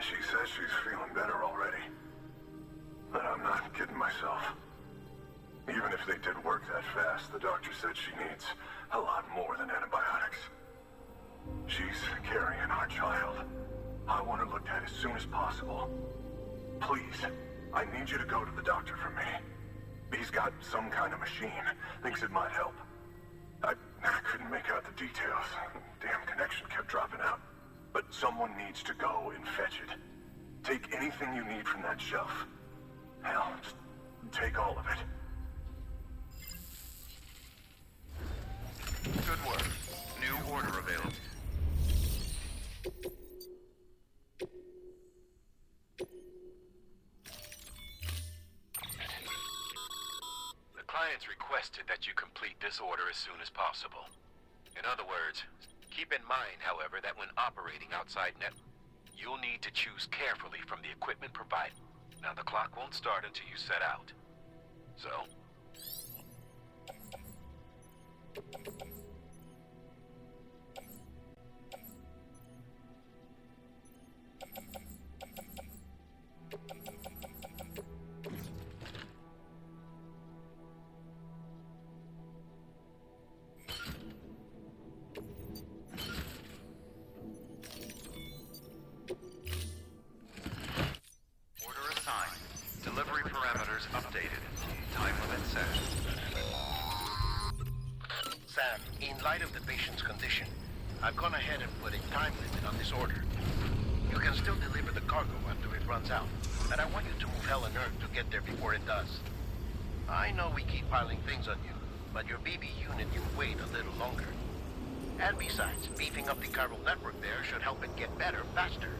She says she's feeling better already. But I'm not kidding myself. Even if they did work that fast, the doctor said she needs a lot more than antibiotics. She's carrying our child. I want her looked at as soon as possible. Please, I need you to go to the doctor for me. He's got some kind of machine. Thinks it might help. I couldn't make out the details. Damn connection kept dropping out. But someone needs to go and fetch it. Take anything you need from that shelf. Hell, just take all of it. Good work. New order available. The client's requested that you complete this order as soon as possible. In other words, keep in mind, however, that when operating outside net, you'll need to choose carefully from the equipment provided. Now, the clock won't start until you set out. So, Order assigned. Delivery parameters updated. Time limit set. Sam, in light of the patient's condition, I've gone ahead and put a time limit on this order. You can still deliver the cargo after it runs out, but I want you to move hell and earth to get there before it does. I know we keep piling things on you, but your BB unit can wait a little longer. And besides, beefing up the chiral network there should help it get better faster.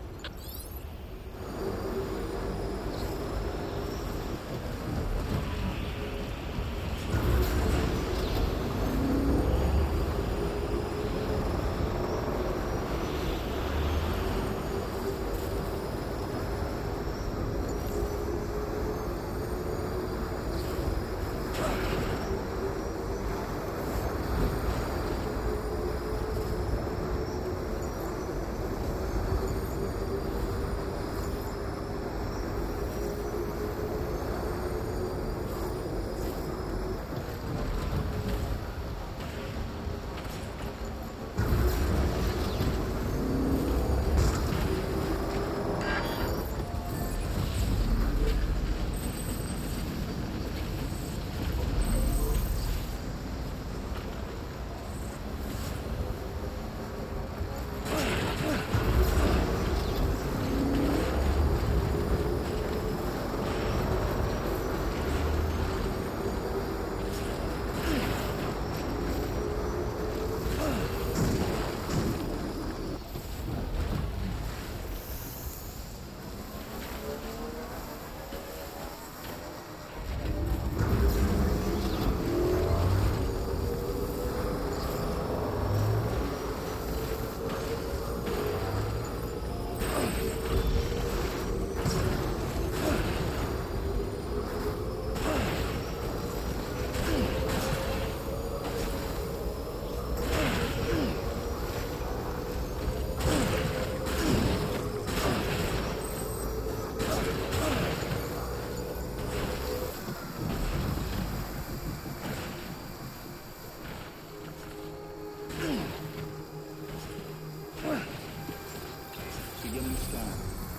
Beginning scan.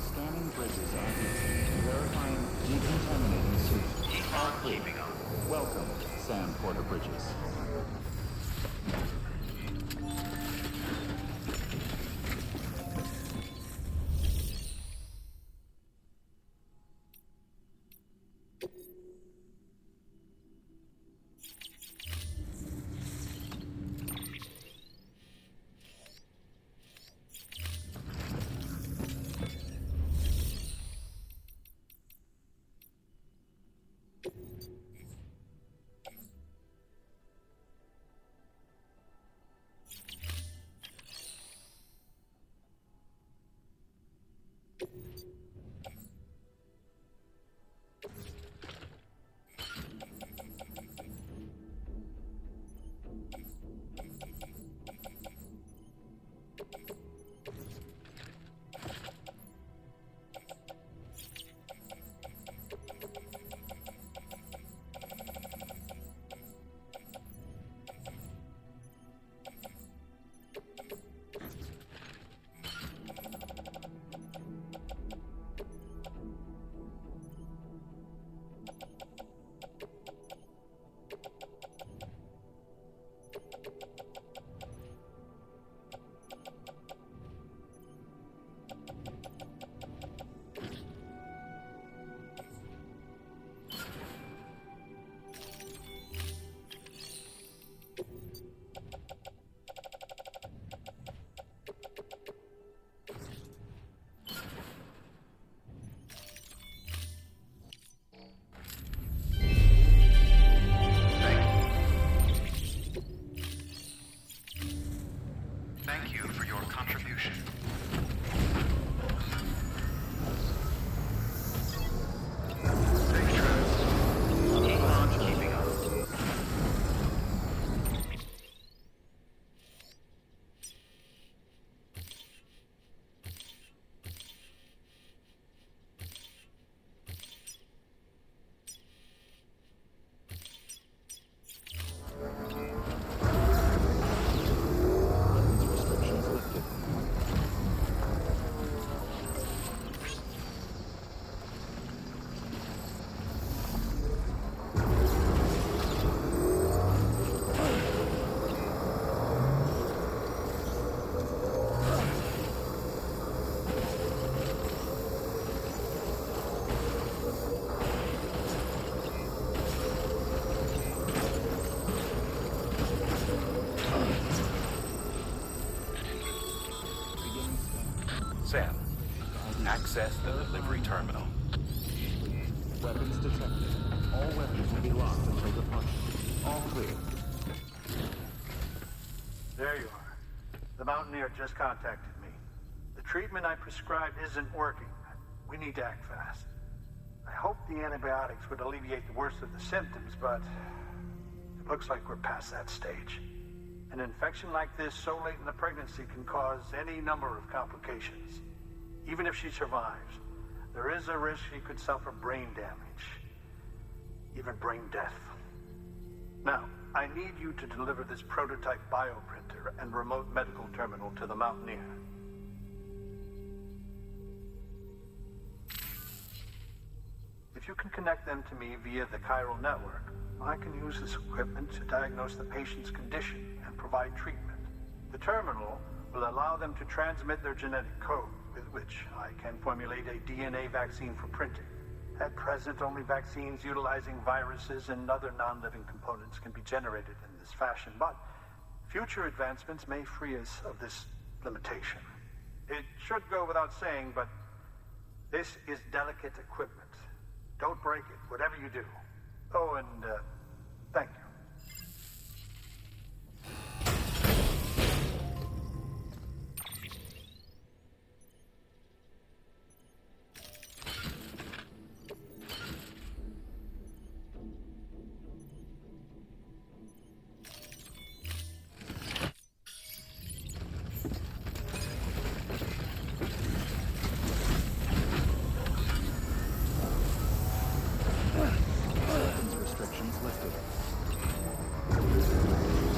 Scanning bridges ID. Verifying decontaminating suit. Keep on keeping on. Welcome, Sam Porter Bridges. Sam, access the delivery terminal. Weapons detected. All weapons will be locked until departure. All clear. There you are. The Mountaineer just contacted me. The treatment I prescribed isn't working. We need to act fast. I hope the antibiotics would alleviate the worst of the symptoms, but it looks like we're past that stage. An infection like this so late in the pregnancy can cause any number of complications. Even if she survives, there is a risk she could suffer brain damage, even brain death. Now, I need you to deliver this prototype bioprinter and remote medical terminal to the Mountaineer. If you can connect them to me via the chiral network, I can use this equipment to diagnose the patient's condition and provide treatment. The terminal will allow them to transmit their genetic code, with which I can formulate a DNA vaccine for printing. At present, only vaccines utilizing viruses and other non-living components can be generated in this fashion, but future advancements may free us of this limitation. It should go without saying, but this is delicate equipment. Don't break it, whatever you do. Oh, and thank you. Weapons restrictions lifted. Weapons restrictions lifted.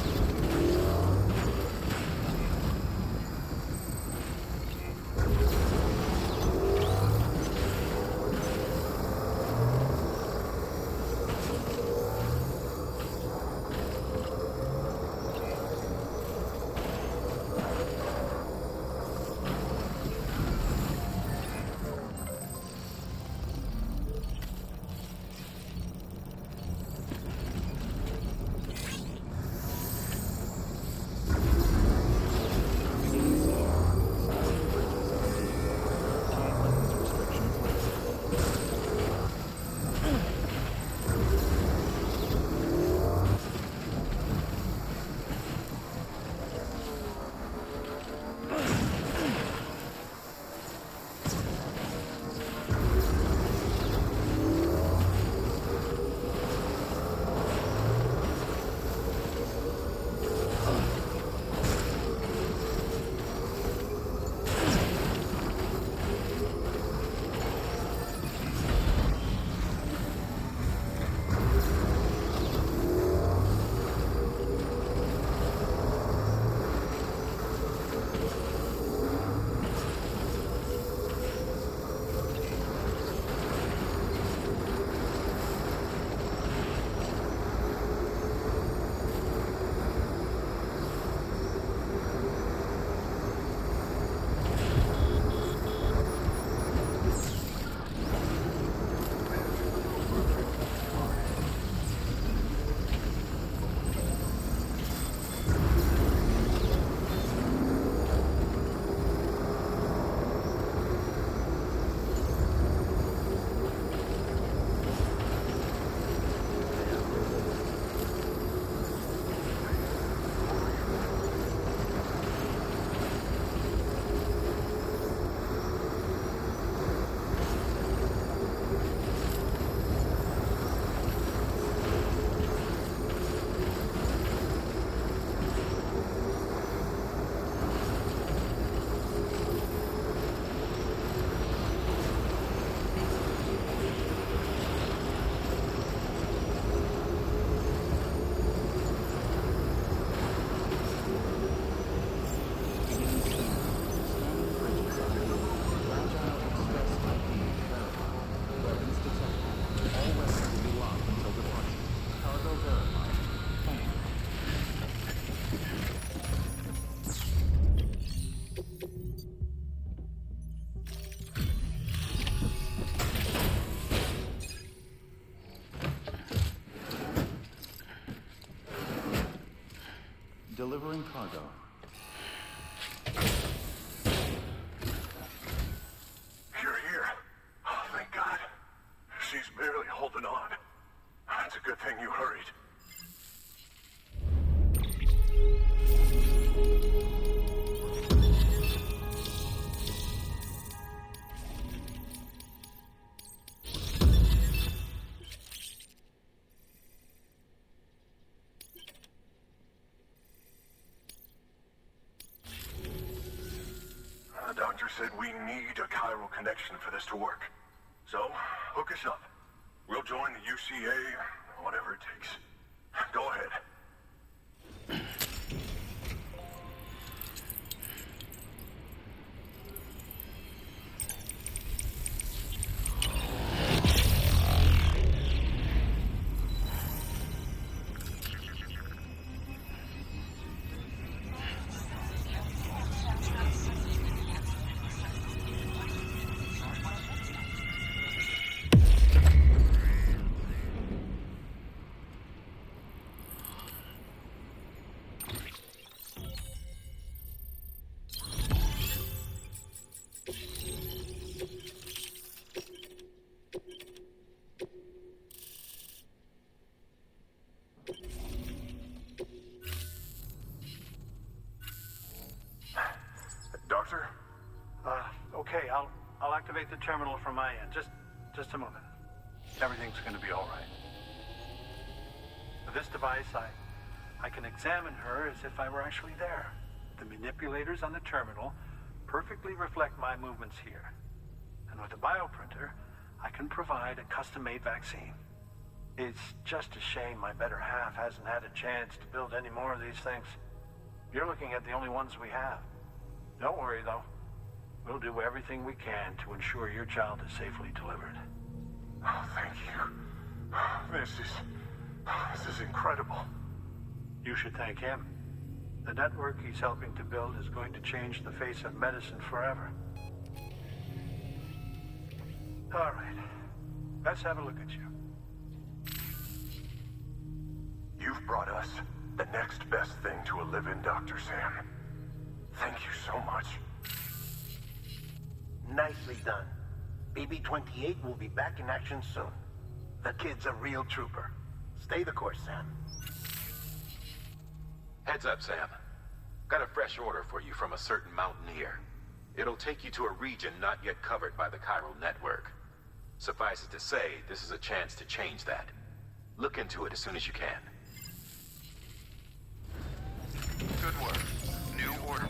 Delivering cargo. said we need a chiral connection for this to work. So, hook us up. We'll join the UCA, whatever it takes. Go ahead. Doctor? Okay, I'll activate the terminal from my end. Just a moment. Everything's gonna be all right. With this device, I can examine her as if I were actually there. The manipulators on the terminal perfectly reflect my movements here. And with the bioprinter, I can provide a custom-made vaccine. It's just a shame my better half hasn't had a chance to build any more of these things. You're looking at the only ones we have. Don't worry, though. We'll do everything we can to ensure your child is safely delivered. Oh, thank you. This is incredible. You should thank him. The network he's helping to build is going to change the face of medicine forever. All right. Let's have a look at you. You've brought us the next best thing to a live-in, Dr. Sam. Thank you so much. Nicely done. BB-28 will be back in action soon. The kid's a real trooper. Stay the course, Sam. Heads up, Sam. Got a fresh order for you from a certain mountaineer. It'll take you to a region not yet covered by the chiral network. Suffice it to say, this is a chance to change that. Look into it as soon as you can. Good work. New order.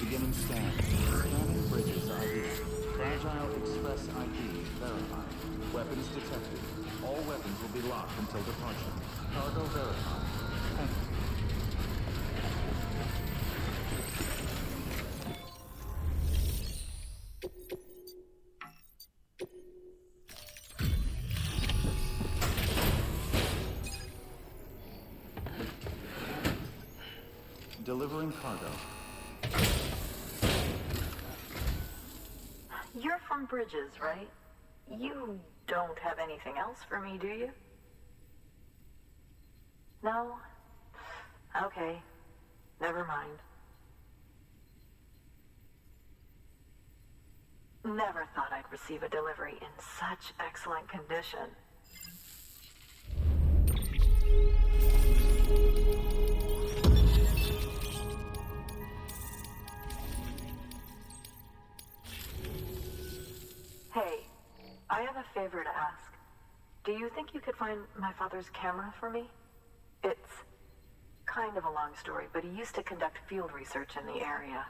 Beginning scan. Scanning bridges ID. Fragile Express ID verified. Weapons detected. All weapons will be locked until departure. Cargo verified. Thank you. Delivering cargo. You're from Bridges, right? You don't have anything else for me, do you? No? Okay. Never mind. Never thought I'd receive a delivery in such excellent condition. Hey, I have a favor to ask. Do you think you could find my father's camera for me? It's kind of a long story, but he used to conduct field research in the area.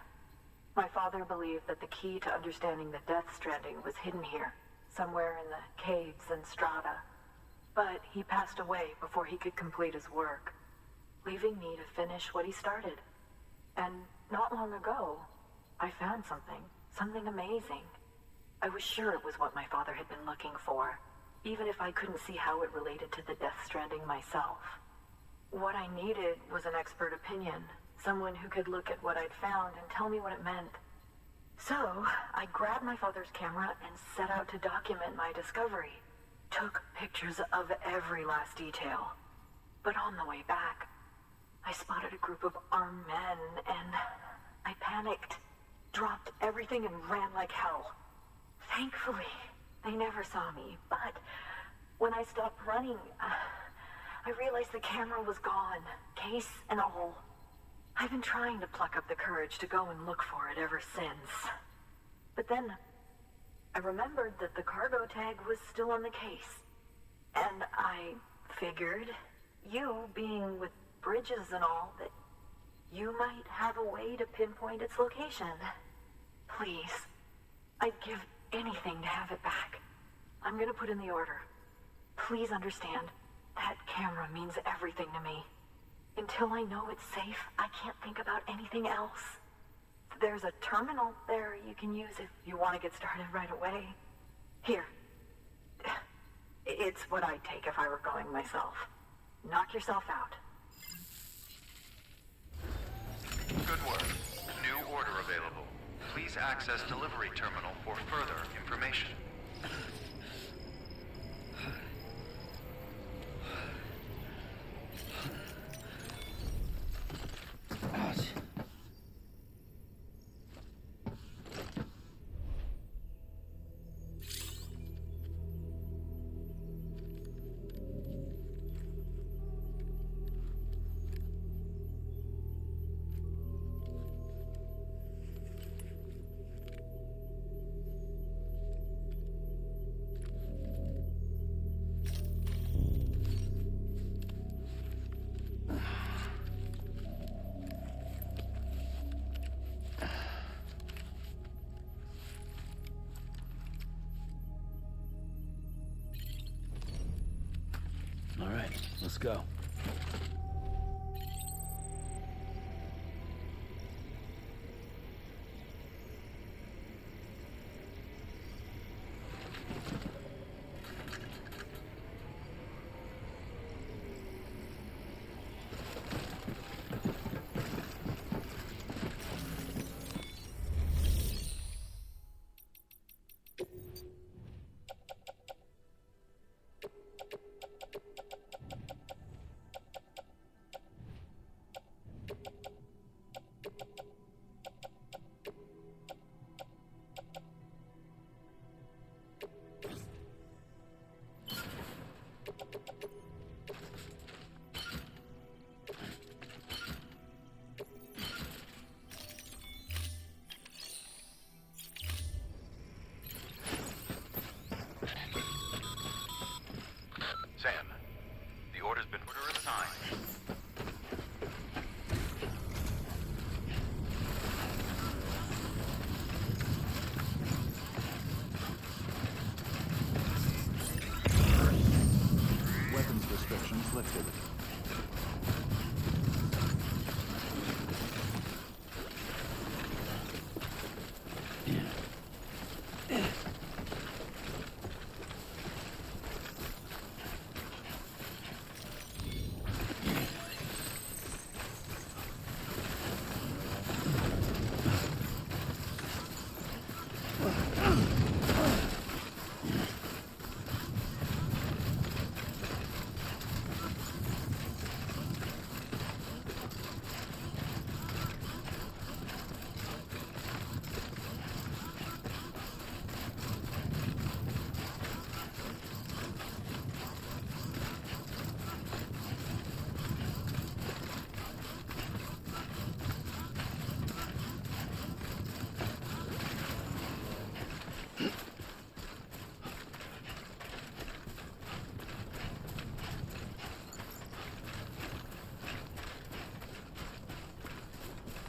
My father believed that the key to understanding the Death Stranding was hidden here, somewhere in the caves and strata. But he passed away before he could complete his work, leaving me to finish what he started. And not long ago, I found something amazing. I was sure it was what my father had been looking for, even if I couldn't see how it related to the Death Stranding myself. What I needed was an expert opinion, someone who could look at what I'd found and tell me what it meant. So, I grabbed my father's camera and set out to document my discovery. Took pictures of every last detail. But on the way back, I spotted a group of armed men and I panicked, dropped everything and ran like hell. Thankfully, they never saw me, but when I stopped running, I realized the camera was gone, case and all. I've been trying to pluck up the courage to go and look for it ever since. But then, I remembered that the cargo tag was still on the case. And I figured, you being with Bridges and all, that you might have a way to pinpoint its location. Please, I'd give anything to have it back. I'm gonna put in the order. Please understand, that camera means everything to me. Until I know it's safe, I can't think about anything else. There's a terminal there you can use if you want to get started right away. Here. It's what I'd take if I were going myself. Knock yourself out. Good work. New order available. Please access delivery terminal for further information. Let's go. Sam, the order's been assigned. Weapons restrictions lifted.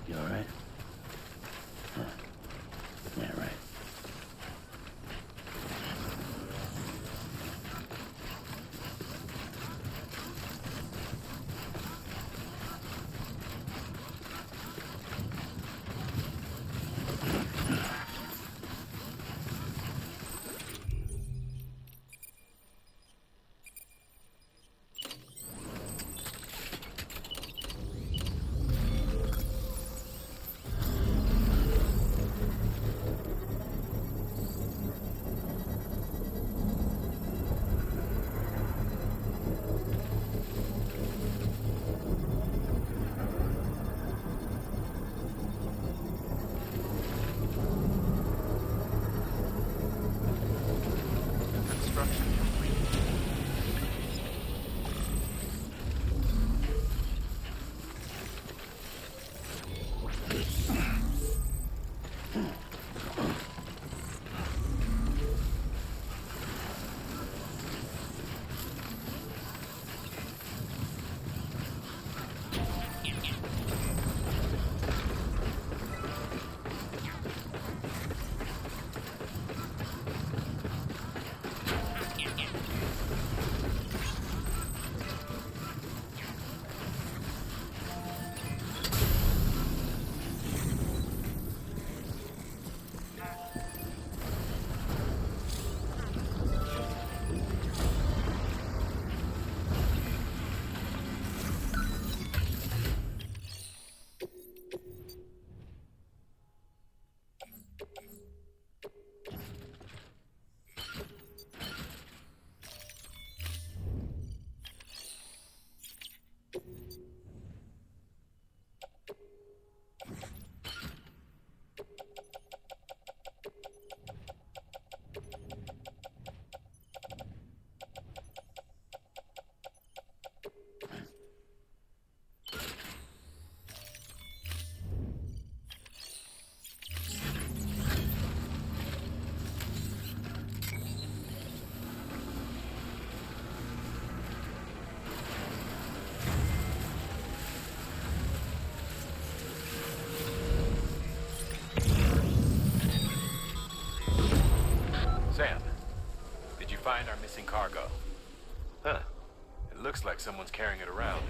You alright? Huh. Yeah, right. Construction complete. Sam, did you find our missing cargo? Huh. It Looks like someone's carrying it around.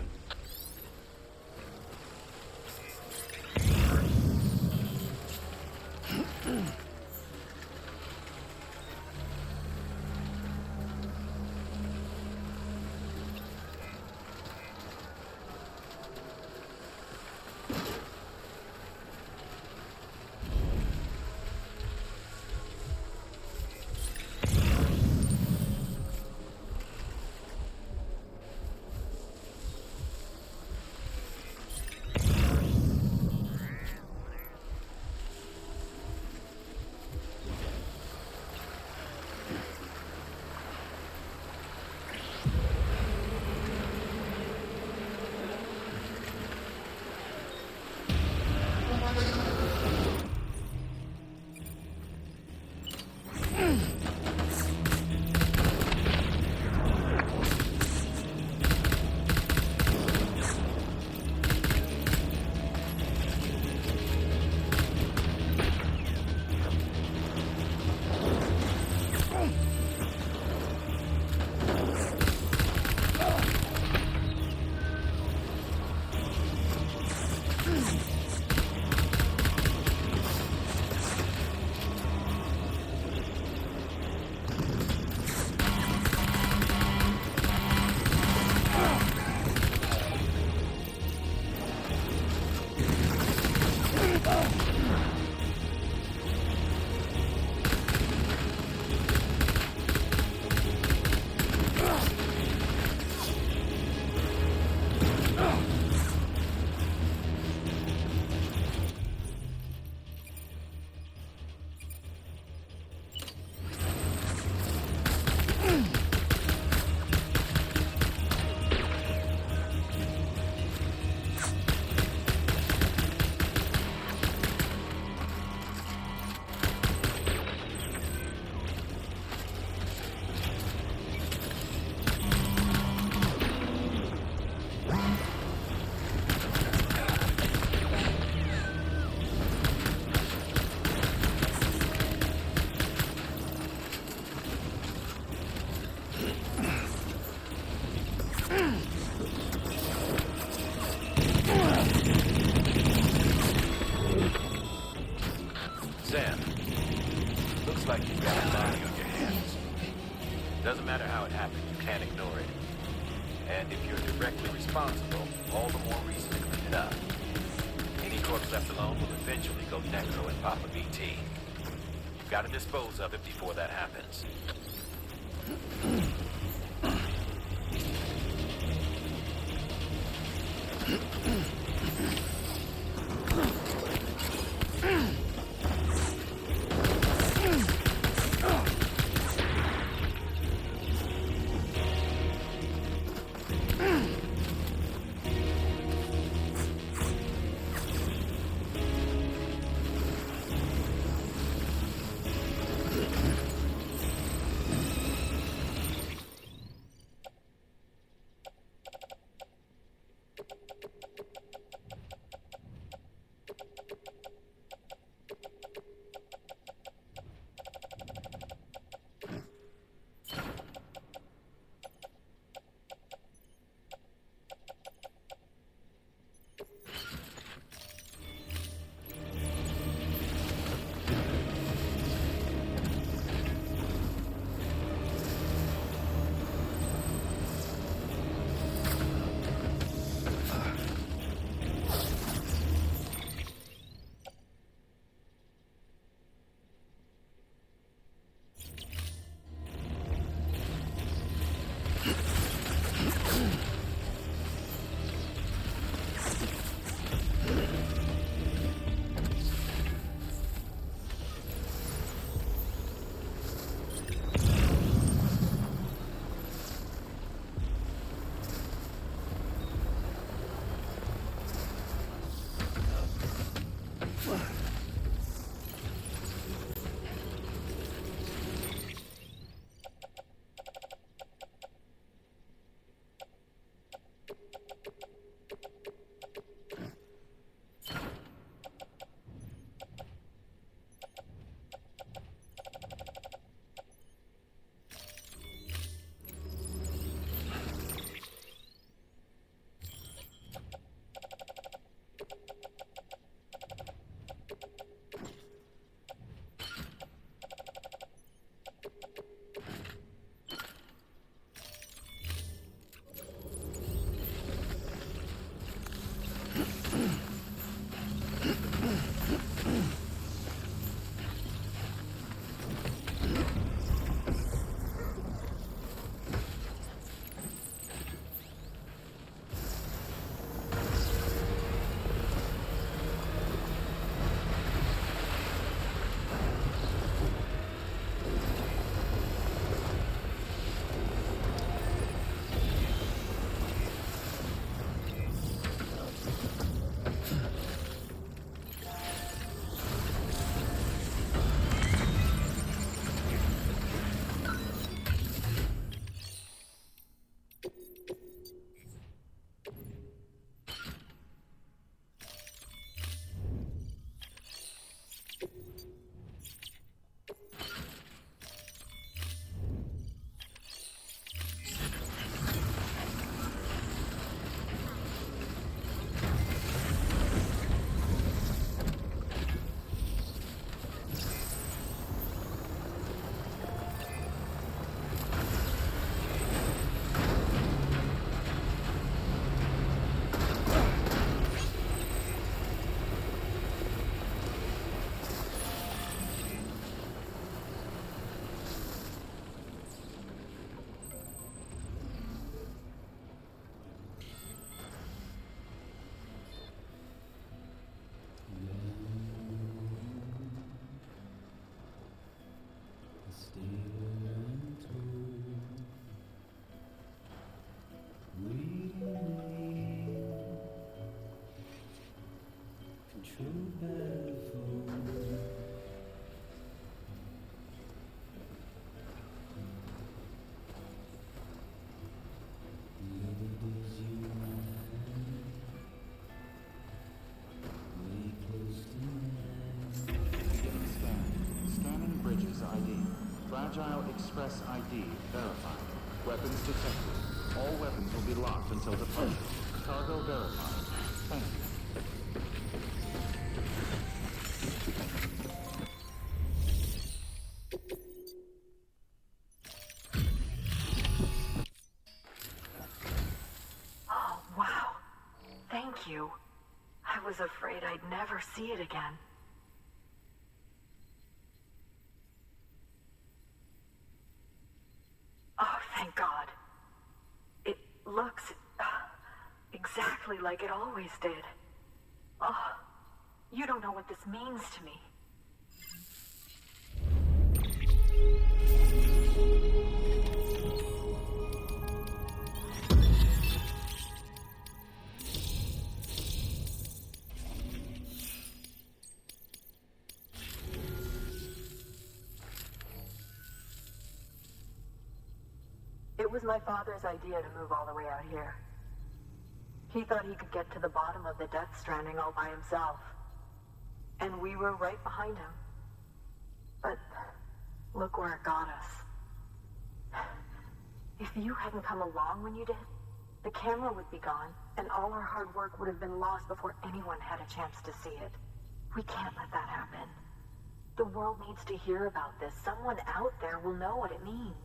Sam, looks like you've got a body on your hands. Doesn't matter how it happened, you can't ignore it. And if you're directly responsible, all the more reason to clean it up. Any corpse left alone will eventually go necro and pop a BT. You've got to dispose of it before that happens. Express ID verified. Weapons detected. All weapons will be locked until departure. Cargo verified. Thank you. Oh, wow. Thank you. I was afraid I'd never see it again. Oh, thank God. It looks exactly like it always did. Oh, you don't know what this means to me. It was my father's idea to move all the way out here. He thought he could get to the bottom of the Death Stranding all by himself. And we were right behind him. But look where it got us. If you hadn't come along when you did, the camera would be gone, and all our hard work would have been lost before anyone had a chance to see it. We can't let that happen. The world needs to hear about this. Someone out there will know what it means.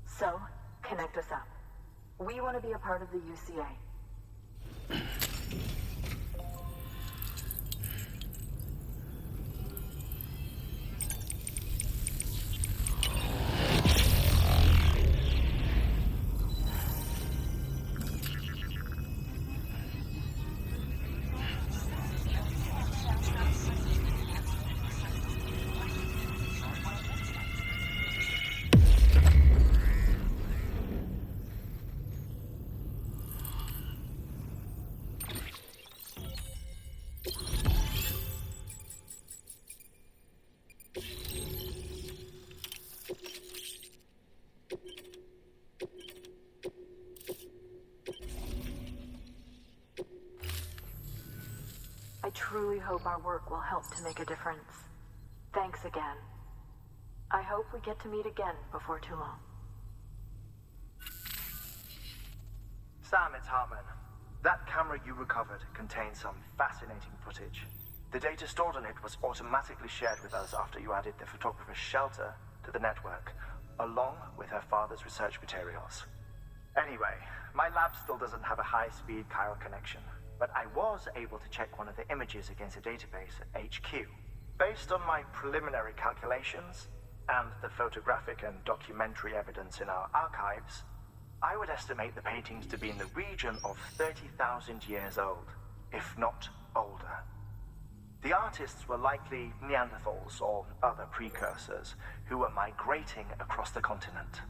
So, connect us up. We want to be a part of the UCA. I truly hope our work will help to make a difference. Thanks again. I hope we get to meet again before too long. Sam, it's Hartman. That camera you recovered contains some fascinating footage. The data stored on it was automatically shared with us after you added the photographer's shelter to the network, along with her father's research materials. Anyway, my lab still doesn't have a high-speed chiral connection, but I was able to check one of the images against a database at HQ. Based on my preliminary calculations and the photographic and documentary evidence in our archives, I would estimate the paintings to be in the region of 30,000 years old, if not older. The artists were likely Neanderthals or other precursors who were migrating across the continent.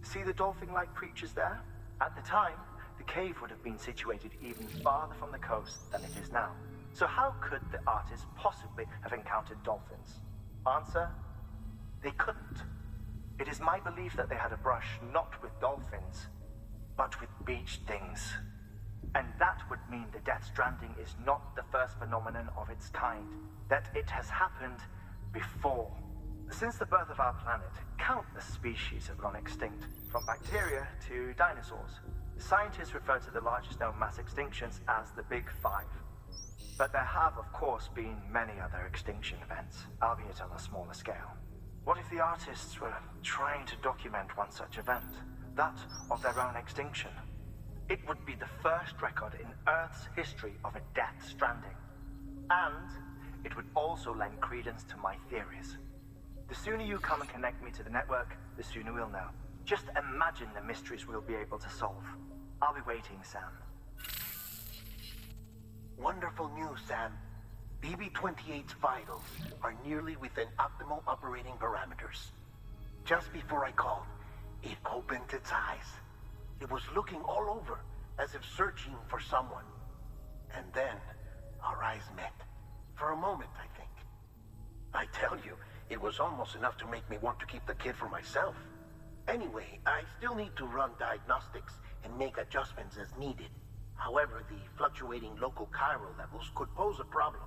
See the dolphin-like creatures there? At the time, the cave would have been situated even farther from the coast than it is now. So how could the artists possibly have encountered dolphins? Answer: they couldn't. It is my belief that they had a brush not with dolphins, but with beach things. And that would mean the Death Stranding is not the first phenomenon of its kind, that it has happened before. Since the birth of our planet, countless species have gone extinct, from bacteria to dinosaurs. Scientists refer to the largest known mass extinctions as the Big Five. But there have, of course, been many other extinction events, albeit on a smaller scale. What if the artists were trying to document one such event, that of their own extinction? It would be the first record in Earth's history of a Death Stranding. And it would also lend credence to my theories. The sooner you come and connect me to the network, the sooner we'll know. Just imagine the mysteries we'll be able to solve. I'll be waiting, Sam. Wonderful news, Sam. BB-28's vitals are nearly within optimal operating parameters. Just before I called, it opened its eyes. It was looking all over, as if searching for someone. And then, our eyes met. For a moment, I think. I tell you, it was almost enough to make me want to keep the kid for myself. Anyway, I still need to run diagnostics and make adjustments as needed. However, the fluctuating local chiral levels could pose a problem.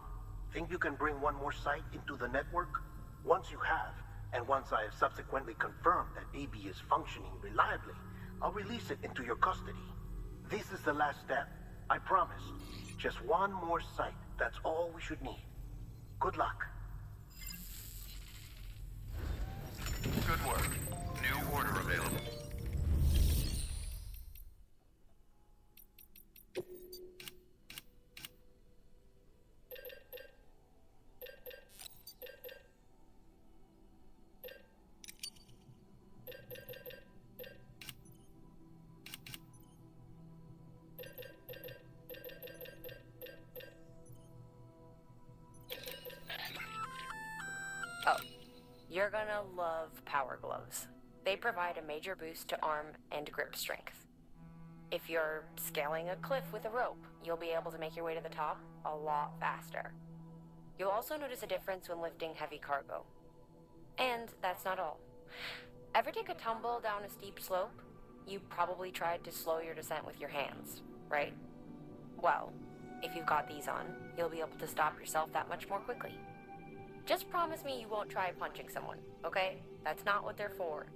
Think you can bring one more site into the network? Once you have, And once I have subsequently confirmed that BB is functioning reliably, I'll release it into your custody. This is the last step. I promise. Just one more site. That's all we should need. Good luck. Good work. New order available. Oh, you're gonna love power gloves. They provide a major boost to arm and grip strength. If you're scaling a cliff with a rope, you'll be able to make your way to the top a lot faster. You'll also notice a difference when lifting heavy cargo. And that's not all. Ever take a tumble down a steep slope? You probably tried to slow your descent with your hands, right? Well, if you've got these on, you'll be able to stop yourself that much more quickly. Just promise me you won't try punching someone, okay? That's not what they're for.